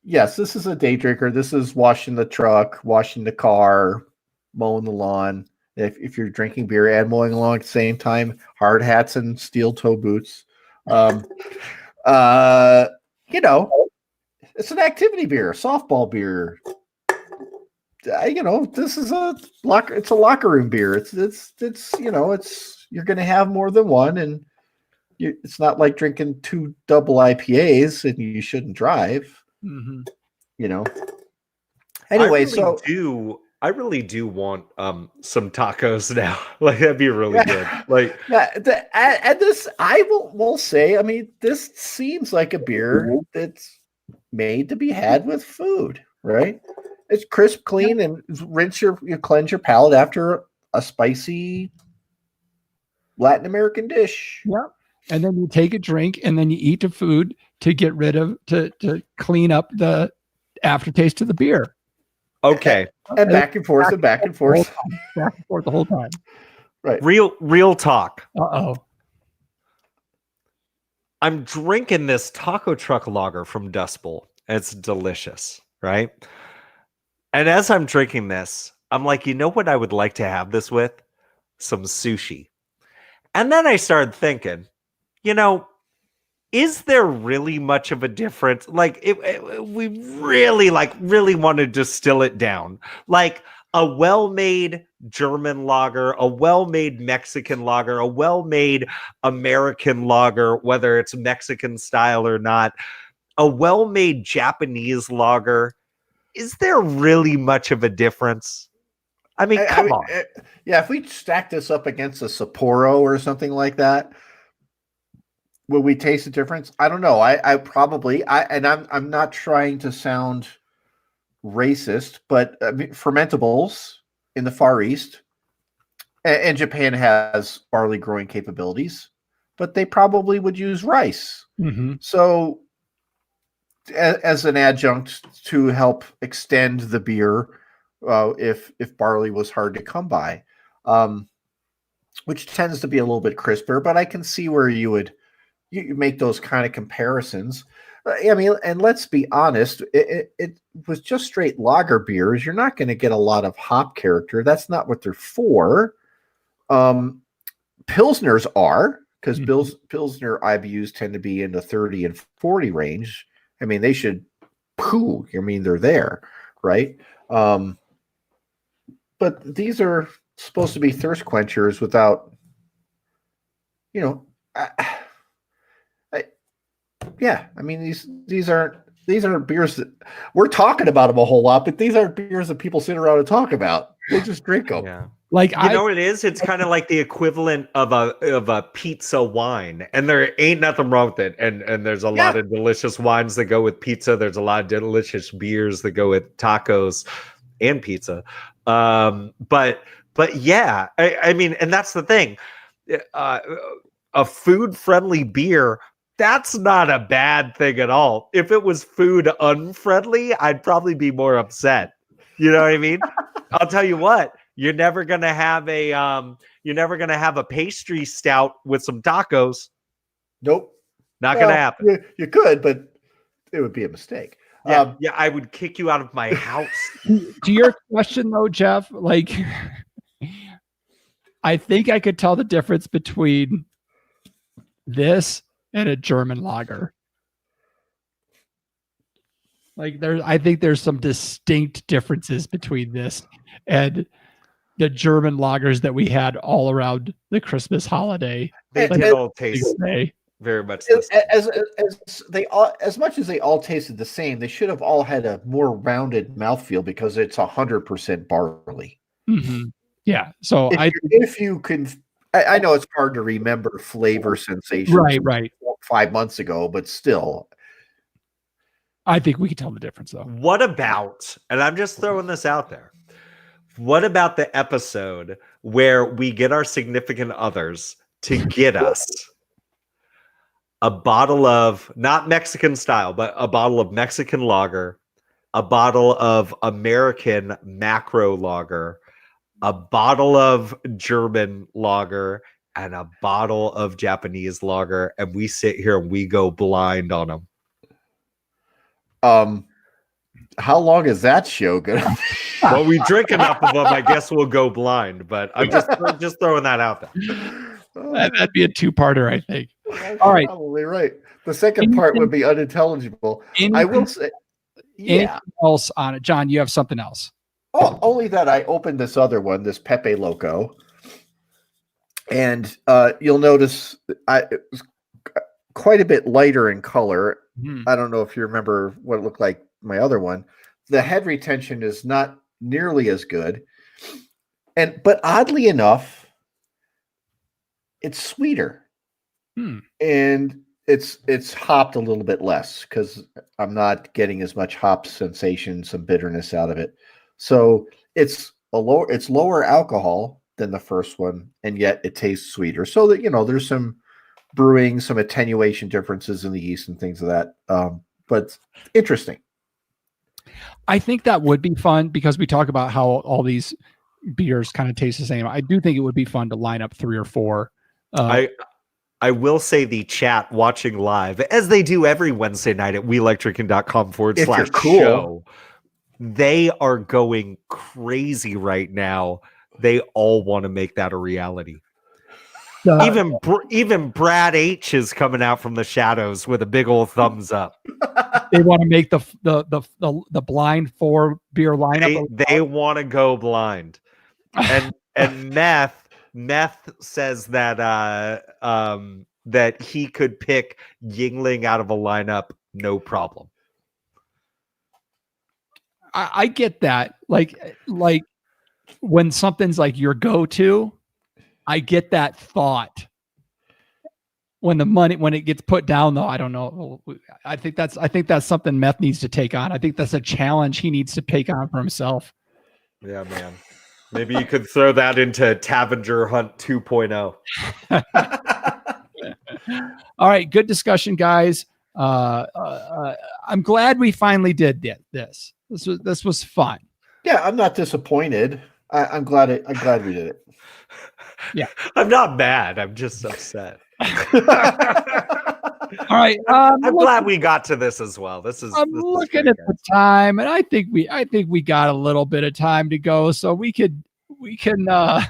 Yes, this is a day drinker. This is washing the truck, washing the car, mowing the lawn. If you're drinking beer and mowing the lawn at the same time, hard hats and steel toe boots. It's an activity beer, softball beer. This is it's a locker room beer. It's you're going to have more than one, and it's not like drinking 2 double IPAs and you shouldn't drive. Mm-hmm. Anyway, I really do want some tacos now. Like, that'd be really good. Like, and this, I will say, I mean, this seems like a beer that's made to be had with food, right? It's crisp, clean, and you cleanse your palate after a spicy Latin American dish. Yeah. And then you take a drink, and then you eat the food to get rid of to clean up the aftertaste of the beer. Okay. And back and forth and back and forth. Back and forth the whole time. Right. Real talk. Uh-oh. I'm drinking this taco truck lager from Dust Bowl. It's delicious, right? And as I'm drinking this, I'm like, you know what I would like to have this with? Some sushi. And then I started thinking, is there really much of a difference? Like, we really want to distill it down. Like, a well-made German lager, a well-made Mexican lager, a well-made American lager, whether it's Mexican style or not, a well-made Japanese lager. Is there really much of a difference? I mean, come on. If we stack this up against a Sapporo or something like that, will we taste the difference? I don't know. I'm not trying to sound racist, but fermentables in the Far East and Japan has barley growing capabilities, but they probably would use rice. Mm-hmm. So as an adjunct to help extend the beer, if barley was hard to come by, which tends to be a little bit crisper, but I can see where you make those kind of comparisons. I mean, and let's be honest, it was just straight lager beers. You're not going to get a lot of hop character. That's not what they're for. Pilsners are, because Pilsner IBUs tend to be in the 30 and 40 range. I mean, they should, they're there, right? But these are supposed to be thirst quenchers without, I mean, these aren't beers that we're talking about them a whole lot, but these aren't beers that people sit around and talk about. They just drink them. Yeah. Like You know what it is? It's kind of like the equivalent of a pizza wine, and there ain't nothing wrong with it. And there's a lot of delicious wines that go with pizza. There's a lot of delicious beers that go with tacos and pizza. But yeah, I mean, and that's the thing. A food friendly beer, that's not a bad thing at all. If it was food unfriendly, I'd probably be more upset. You know what I mean? I'll tell you what. You're never gonna have a pastry stout with some tacos. Nope. Not gonna happen. You could, but it would be a mistake. Yeah, I would kick you out of my house. To your question though, Jeff, like I think I could tell the difference between this and a German lager. Like I think there's some distinct differences between this and the German lagers that we had all around the Christmas holiday. They And- did all taste Day. very much the same. As much as they all tasted the same, they should have all had a more rounded mouthfeel because it's 100% barley. Mm-hmm. Yeah. So If you can, I know it's hard to remember flavor sensations, right. 5 months ago, but still, I think we can tell the difference though. What about, and I'm just throwing this out there, what about the episode where we get our significant others to get us a bottle of, not Mexican style, but a bottle of Mexican lager, a bottle of American macro lager, a bottle of German lager, and a bottle of Japanese lager, and we sit here and we go blind on them? how long is that show gonna be? Well, we drink enough of them, I guess we'll go blind. But I'm just throwing that out there. That'd be a two-parter, I think. All right. Probably right. The second part would be unintelligible. I will say, Anything yeah. else on it? John, you have something else. Oh, only that I opened this other one, this Pepe Loco, and you'll notice it was quite a bit lighter in color. I don't know if you remember what it looked like my other one. The head retention is not nearly as good, but oddly enough, it's sweeter, and it's hopped a little bit less because I'm not getting as much hop sensation, some bitterness out of it. So it's lower alcohol than the first one, and yet it tastes sweeter. So that there's some brewing, some attenuation differences in the yeast and things of that. But interesting. I think that would be fun because we talk about how all these beers kind of taste the same. I do think it would be fun to line up 3 or 4. I will say the chat watching live, as they do every Wednesday night at weelectdrinking.com/show, they are going crazy right now. They all want to make that a reality. Even Brad H is coming out from the shadows with a big old thumbs up. They want to make the blind 4 beer lineup. They want to go blind, and Meth says that that he could pick Yingling out of a lineup, no problem. I get that. Like when something's like your go-to, I get that thought. When it gets put down, though, I don't know. I think that's something Meth needs to take on. I think that's a challenge he needs to take on for himself. Yeah, man. Maybe you could throw that into Tavenger Hunt 2.0. All right, good discussion, guys. I'm glad we finally did this. This was fun. Yeah, I'm not disappointed. I'm glad we did it. Yeah, I'm not mad. I'm just upset. All right, I'm glad we got to this as well. I'm looking at the time, and I think we got a little bit of time to go, so we can come on,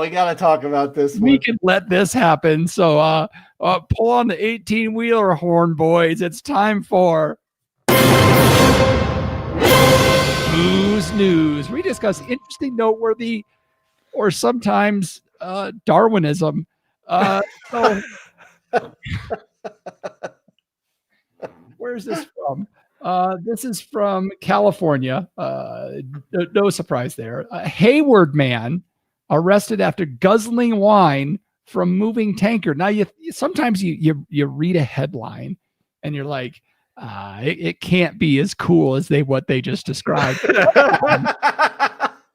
we got to talk about this. We can let this happen. So pull on the 18-wheeler horn, boys. It's time for Who's News. We discuss interesting, noteworthy, or sometimes Darwinism. So where's this from? This is from California. No surprise there. A Hayward man arrested after guzzling wine from moving tanker. Now, sometimes you read a headline and you're like, it can't be as cool as what they just described.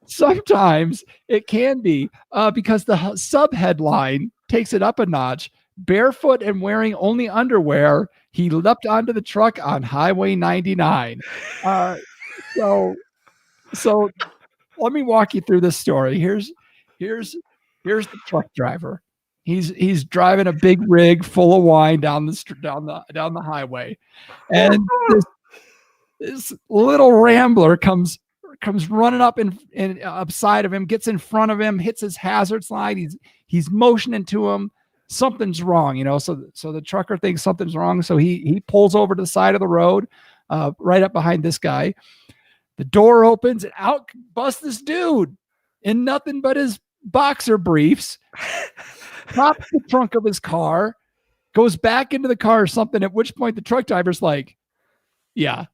Sometimes it can be because the sub headline takes it up a notch. Barefoot and wearing only underwear, he leapt onto the truck on Highway 99. So let me walk you through this story. Here's the truck driver. He's driving a big rig full of wine down the highway, and this little rambler comes running up and upside of him, gets in front of him, hits his hazard slide. He's motioning to him. Something's wrong, so the trucker thinks something's wrong. So he pulls over to the side of the road, right up behind this guy. The door opens and out busts this dude in nothing but his boxer briefs, pops the trunk of his car, goes back into the car or something, at which point the truck driver's like, yeah,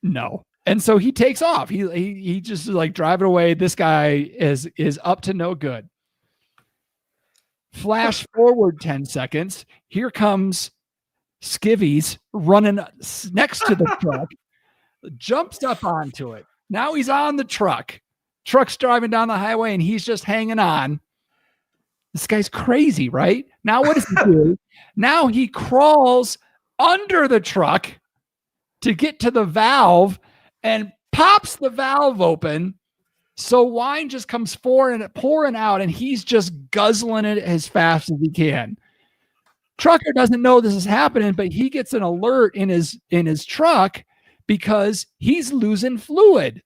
no. And so he takes off. He just is like driving away. This guy is up to no good. Flash forward 10 seconds. Here comes Skivvies running next to the truck, jumps up onto it. Now he's on the truck. Truck's driving down the highway and he's just hanging on. This guy's crazy, right? Now what does he do? Now he crawls under the truck to get to the valve and pops the valve open. So wine just comes pouring out, and he's just guzzling it as fast as he can. Trucker doesn't know this is happening, but he gets an alert in his truck because he's losing fluid.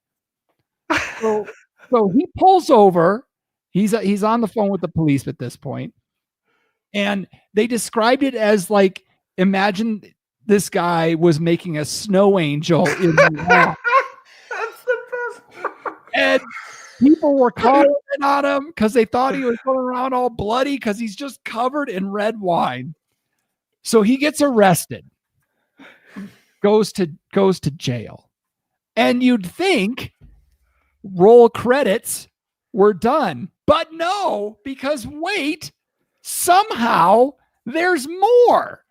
So he pulls over. He's on the phone with the police at this point, and they described it as like, imagine this guy was making a snow angel in the lap. That's the best. And people were calling on him because they thought he was going around all bloody because he's just covered in red wine. So he gets arrested, goes to jail. And you'd think roll credits were done. But no, because wait, somehow there's more.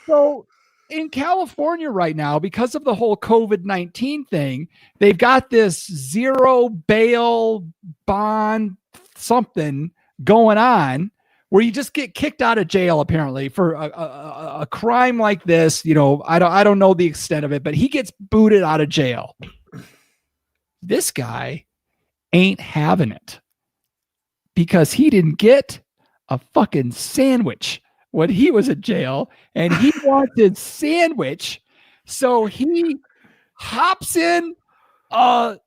So in California right now, because of the whole COVID-19 thing, they've got this zero bail bond something going on where you just get kicked out of jail apparently for a crime like this. I don't know the extent of it, but he gets booted out of jail. This guy ain't having it because he didn't get a fucking sandwich when he was in jail, and he wanted sandwich. So he hops in a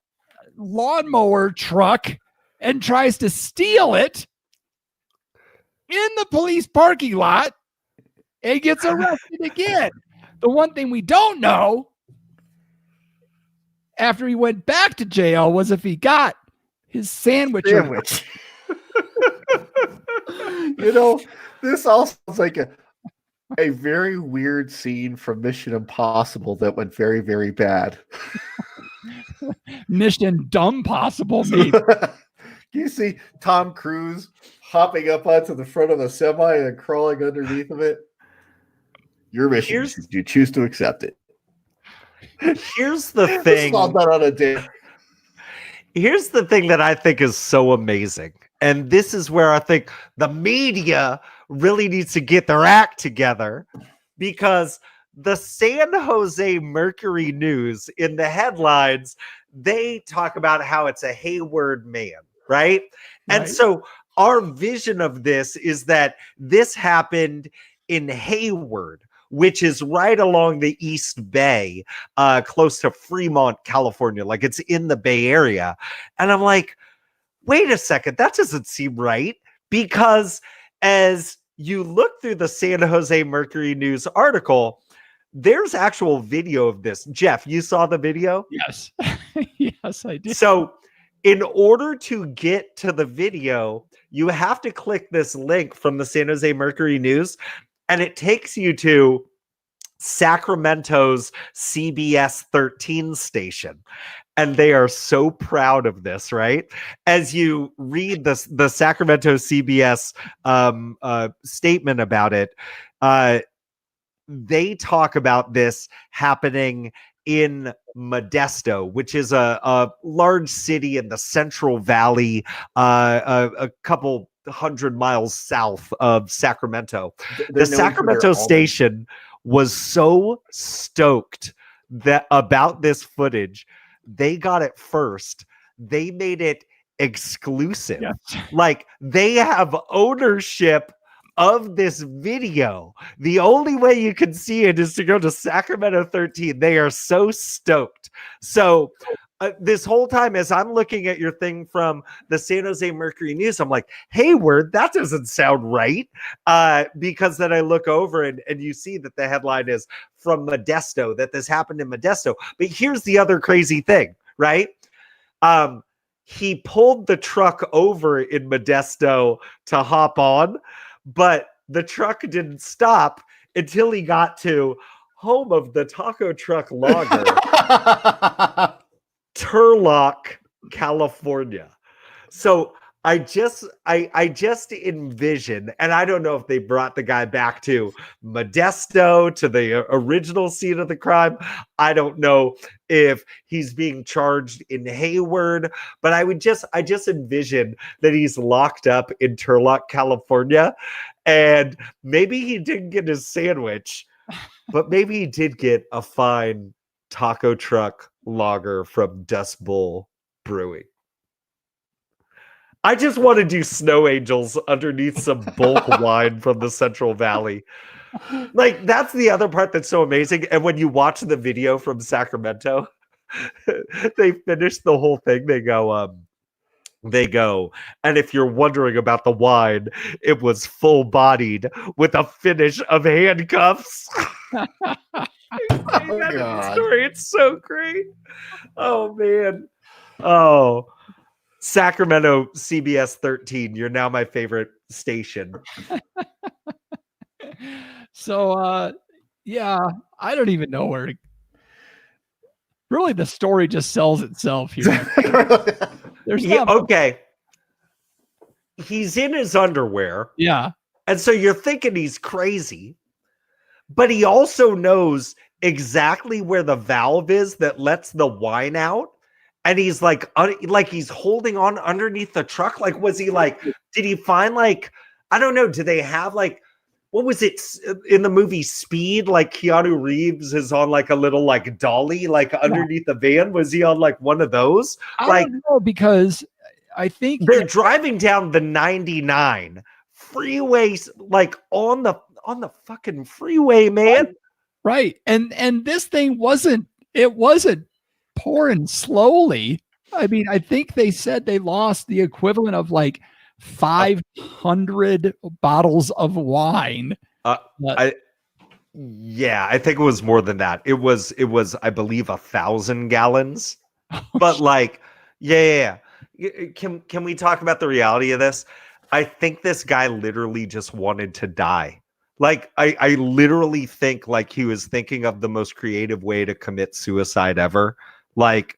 lawnmower truck and tries to steal it in the police parking lot and gets arrested again. The one thing we don't know after he went back to jail was if he got his sandwich. This all sounds like a very weird scene from Mission Impossible that went very, very bad. Mission Dumb Possible, maybe. You see Tom Cruise hopping up onto the front of the semi and crawling underneath of it. Your mission, you choose to accept it. Here's the thing. This is all done on a day. Here's the thing that I think is so amazing. And this is where I think the media really needs to get their act together, because the San Jose Mercury News, in the headlines, they talk about how it's a Hayward man, right? And so our vision of this is that this happened in Hayward, which is right along the East Bay, close to Fremont, California. Like, it's in the Bay Area. And I'm like, wait a second, that doesn't seem right, because as you look through the San Jose Mercury News article, there's actual video of this. Jeff, you saw the video? Yes. Yes, I did. So in order to get to the video, you have to click this link from the San Jose Mercury News, and it takes you to Sacramento's CBS 13 station. And they are so proud of this, right? As you read the Sacramento CBS statement about it, they talk about this happening in Modesto, which is a large city in the Central Valley, a couple 100 miles south of Sacramento. The Sacramento station was so stoked about this footage. They got it first. They made it exclusive. Yes. Like they have ownership of this video. The only way you can see it is to go to Sacramento 13. They are so stoked. So this whole time, as I'm looking at your thing from the San Jose Mercury News, I'm like, Hayward, that doesn't sound right. Because then I look over and you see that the headline is from Modesto, that this happened in Modesto. But here's the other crazy thing, right? He pulled the truck over in Modesto to hop on, but the truck didn't stop until he got to home of the taco truck lager, Turlock, California. So I just envision, and I don't know if they brought the guy back to Modesto, to the original scene of the crime. I don't know if he's being charged in Hayward, but I just envision that he's locked up in Turlock, California, and maybe he didn't get his sandwich, but maybe he did get a fine taco truck lager from Dust Bowl Brewing. I just want to do snow angels underneath some bulk wine from the Central Valley. Like, that's the other part that's so amazing. And when you watch the video from Sacramento, they finish the whole thing. They go, and if you're wondering about the wine, it was full bodied with a finish of handcuffs. God. Story. It's so great. Oh, man. Oh, Sacramento CBS 13. You're now my favorite station. So, yeah, I don't even know where to. Really, the story just sells itself here. There's Yeah, not. okay. He's in his underwear. Yeah. And so you're thinking he's crazy, but he also knows exactly where the valve is that lets the wine out. And he's like he's holding on underneath the truck. Like, was he like, did he find like, I don't know. Do they have like, what was it in the movie Speed? Like Keanu Reeves is on like a little like dolly, like underneath the van. Was he on like one of those? I don't know, because I think They're driving down the 99 freeway, like on the fucking freeway, man. right. And this thing wasn't pouring slowly. I mean, I think they said they lost the equivalent of like 500 bottles of wine. I think it was more than that. It was, I believe, 1,000 gallons. But like, yeah. Can we talk about the reality of this? I think this guy literally just wanted to die. Like, I literally think like he was thinking of the most creative way to commit suicide ever. Like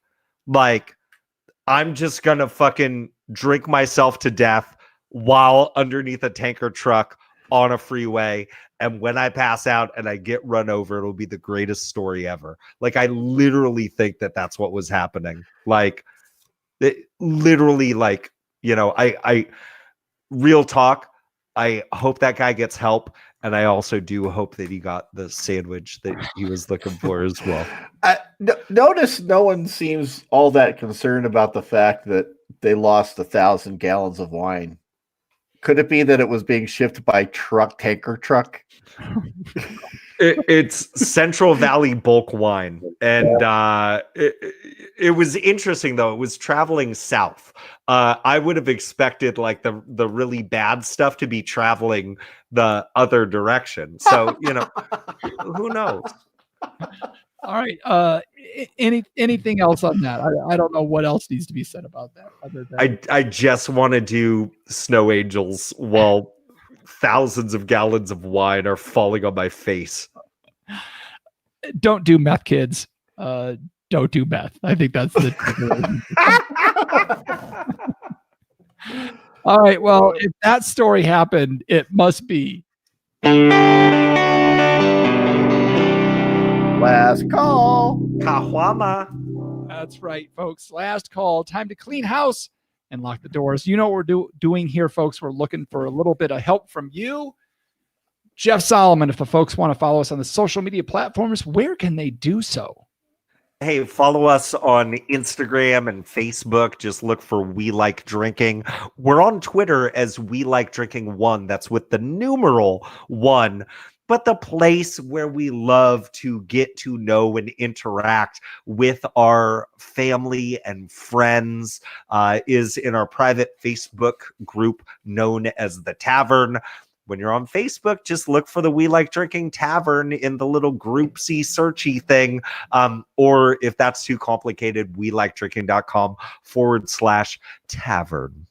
I'm just gonna fucking drink myself to death while underneath a tanker truck on a freeway. And when I pass out and I get run over, it'll be the greatest story ever. Like, I literally think that that's what was happening. Like, it literally, like, you know, I real talk, I hope that guy gets help. And I also do hope that he got the sandwich that he was looking for as well. Notice no one seems all that concerned about the fact that they lost 1,000 gallons of wine. Could it be that it was being shipped by tanker truck? It's Central Valley bulk wine. And it was interesting, though. It was traveling south. I would have expected like the really bad stuff to be traveling the other direction. So, you know, who knows? All right. Anything else on that? I don't know what else needs to be said about that. Other than I just want to do snow angels while thousands of gallons of wine are falling on my face. don't do meth, kids. Don't do meth. I think that's the. All right. Well, if that story happened, it must be Last call. Kawama. That's right, folks. Last call. Time to clean house and lock the doors. You know what we're doing here, folks. We're looking for a little bit of help from you. Jeff Solomon, if the folks want to follow us on the social media platforms, where can they do so? Hey, follow us on Instagram and Facebook. Just look for We Like Drinking. We're on Twitter as We Like Drinking 1. That's with the numeral 1. But the place where we love to get to know and interact with our family and friends is in our private Facebook group known as The Tavern. When you're on Facebook, just look for the We Like Drinking Tavern in the little groupsy searchy thing. Or if that's too complicated, welikedrinking.com/tavern.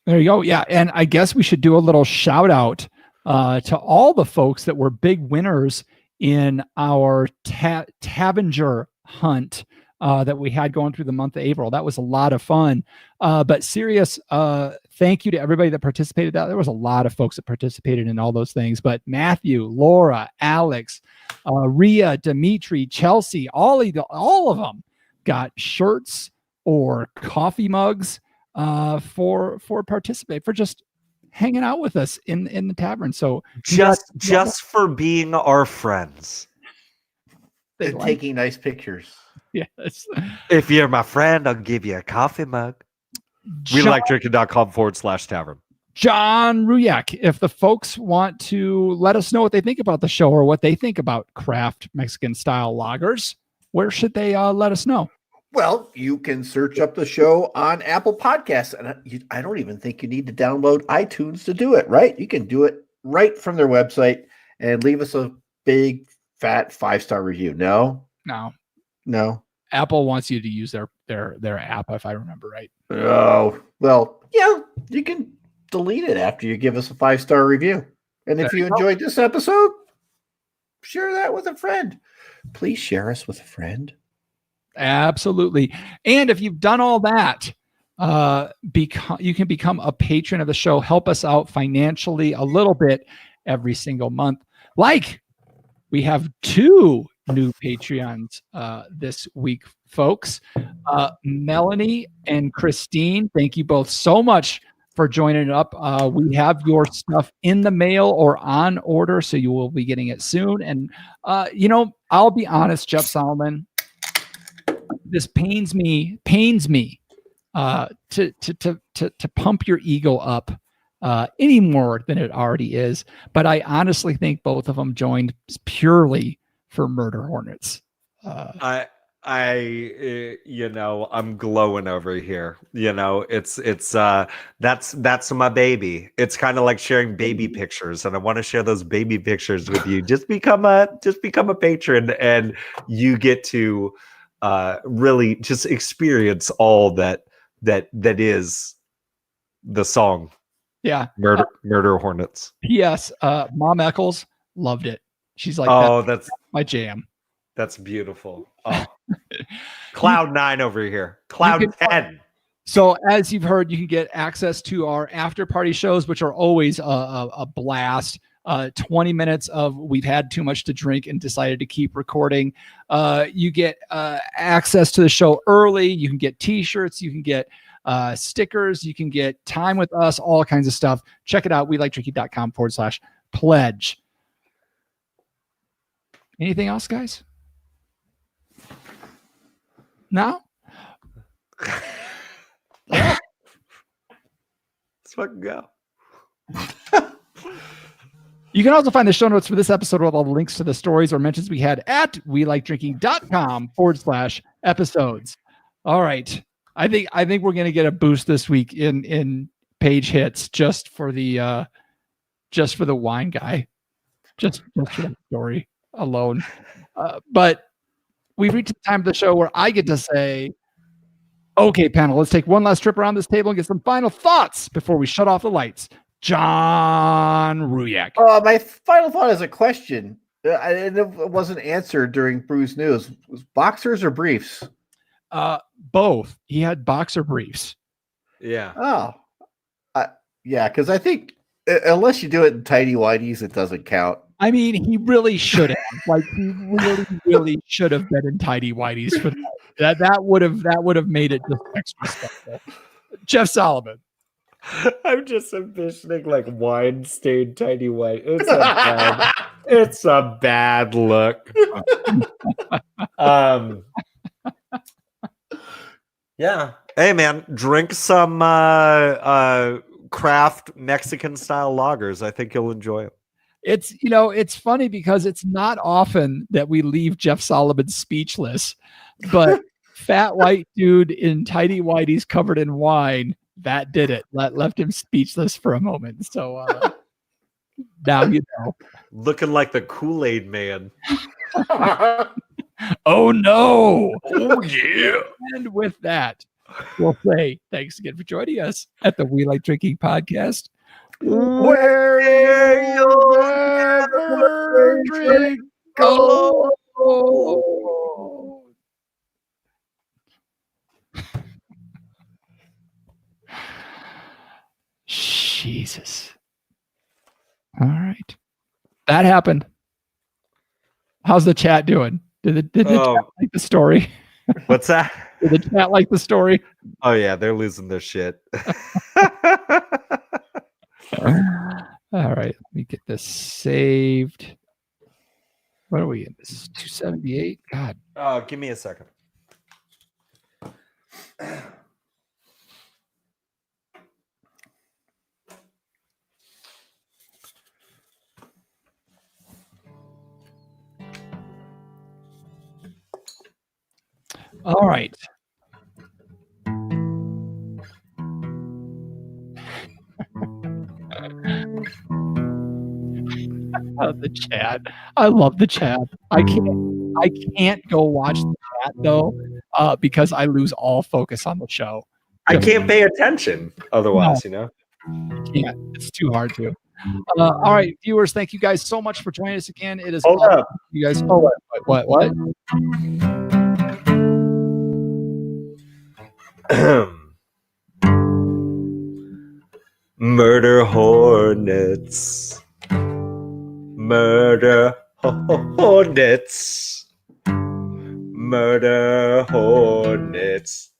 There you go. Yeah. And I guess we should do a little shout out to all the folks that were big winners in our Tavenger hunt that we had going through the month of April. That was a lot of fun. But serious thank you to everybody that participated. There was a lot of folks that participated in all those things. But Matthew, Laura, Alex, Ria, Dimitri, Chelsea, all of them got shirts or coffee mugs for participate, for just hanging out with us in the tavern. So just for being our friends. And taking nice pictures. Yes. If you're my friend, I'll give you a coffee mug. welikedrinking.com/tavern. John Ruyak, if the folks want to let us know what they think about the show or what they think about craft Mexican style lagers, where should they let us know? Well, you can search up the show on Apple Podcasts. And I don't even think you need to download iTunes to do it, right? You can do it right from their website and leave us a big, fat 5-star review. No? Apple wants you to use their app, if I remember right. Oh, well, yeah, you can delete it after you give us a 5-star review. And if you enjoyed this episode, share that with a friend. Please share us with a friend. Absolutely. And if you've done all that, you can become a patron of the show. Help us out financially a little bit every single month. Like, we have 2 new Patreons this week, folks. Melanie and Christine, thank you both so much for joining up. We have your stuff in the mail or on order, so you will be getting it soon. And I'll be honest, Jeff Solomon, this pains me to pump your ego up any more than it already is. But I honestly think both of them joined purely for Murder Hornets. I'm glowing over here. That's my baby. It's kind of like sharing baby pictures, and I want to share those baby pictures with you. Just become a patron, and you get to really just experience all that is the song. Yeah. Murder Hornets. P.S. Mom Eccles loved it. She's like, that's my jam. That's beautiful. Oh. Cloud 9 over here. Cloud 10. So as you've heard, you can get access to our after party shows, which are always a blast. 20 minutes of we've had too much to drink and decided to keep recording. You get access to the show early. You can get t-shirts. You can get stickers. You can get time with us, all kinds of stuff. Check it out. welikedrinking.com/pledge. Anything else, guys? No? Let's fucking go. You can also find the show notes for this episode with all the links to the stories or mentions we had at welikedrinking.com/episodes. All right. I think we're going to get a boost this week in page hits just for the wine guy, just for the story alone. But we've reached the time of the show where I get to say, okay, panel, let's take one last trip around this table and get some final thoughts before we shut off the lights. John Ruyak. My final thought is a question. And it wasn't answered during Brews News. Was boxers or briefs? Both. He had boxer briefs. Yeah. Oh, yeah, because I think unless you do it in tidy whities, it doesn't count. I mean, he really should have. Like, he really, really should have been in tidy whities for that. That would have made it just extra special. Jeff Solomon. I'm just envisioning like wine stained tiny white. It's a bad look. Yeah. Hey man, drink some craft Mexican style lagers. I think you'll enjoy it. It's funny because it's not often that we leave Jeff Solomon speechless, but fat white dude in tidy whities covered in wine, that did it. Left him speechless for a moment. So now you know. Looking like the Kool-Aid man. Oh no. Oh yeah. And with that, we'll say thanks again for joining us at the We Like Drinking podcast. Where you'll never drink alone. Jesus. All right. That happened. How's the chat doing? Did the chat like the story? What's that? Did the chat like the story? Oh yeah, they're losing their shit. All right, let me get this saved. What are we in? This is 278. God. Oh, give me a second. All right. The chat. I love the chat. I can't go watch the chat though, because I lose all focus on the show. I can't pay attention otherwise, you know. Can't. It's too hard to. All right, viewers, thank you guys so much for joining us again. It is Hold awesome. up. You guys. Oh, what? Murder hornets. Murder hornets. Murder hornets.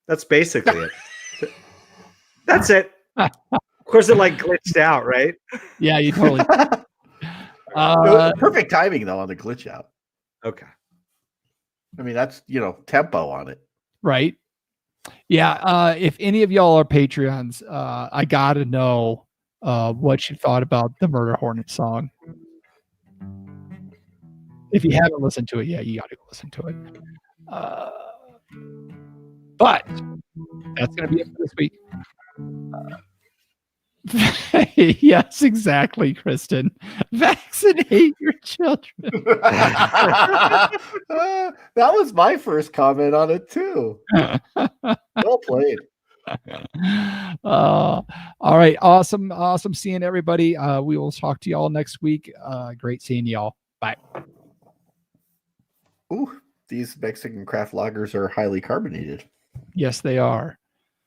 That's basically it. That's it. Of course, it like glitched out, right? Yeah, you totally. Perfect timing though on the glitch out. Okay. I mean, that's tempo on it. Right. Yeah. If any of y'all are Patreons, I gotta know what you thought about the Murder Hornet song. If you haven't listened to it yet, you gotta go listen to it. But that's gonna be it for this week. Yes, exactly, Kristen. Vaccinate your children. That was my first comment on it too. Well played. All right, awesome seeing everybody. We will talk to y'all next week. Great seeing y'all. Bye. Ooh, these Mexican craft lagers are highly carbonated. Yes, they are.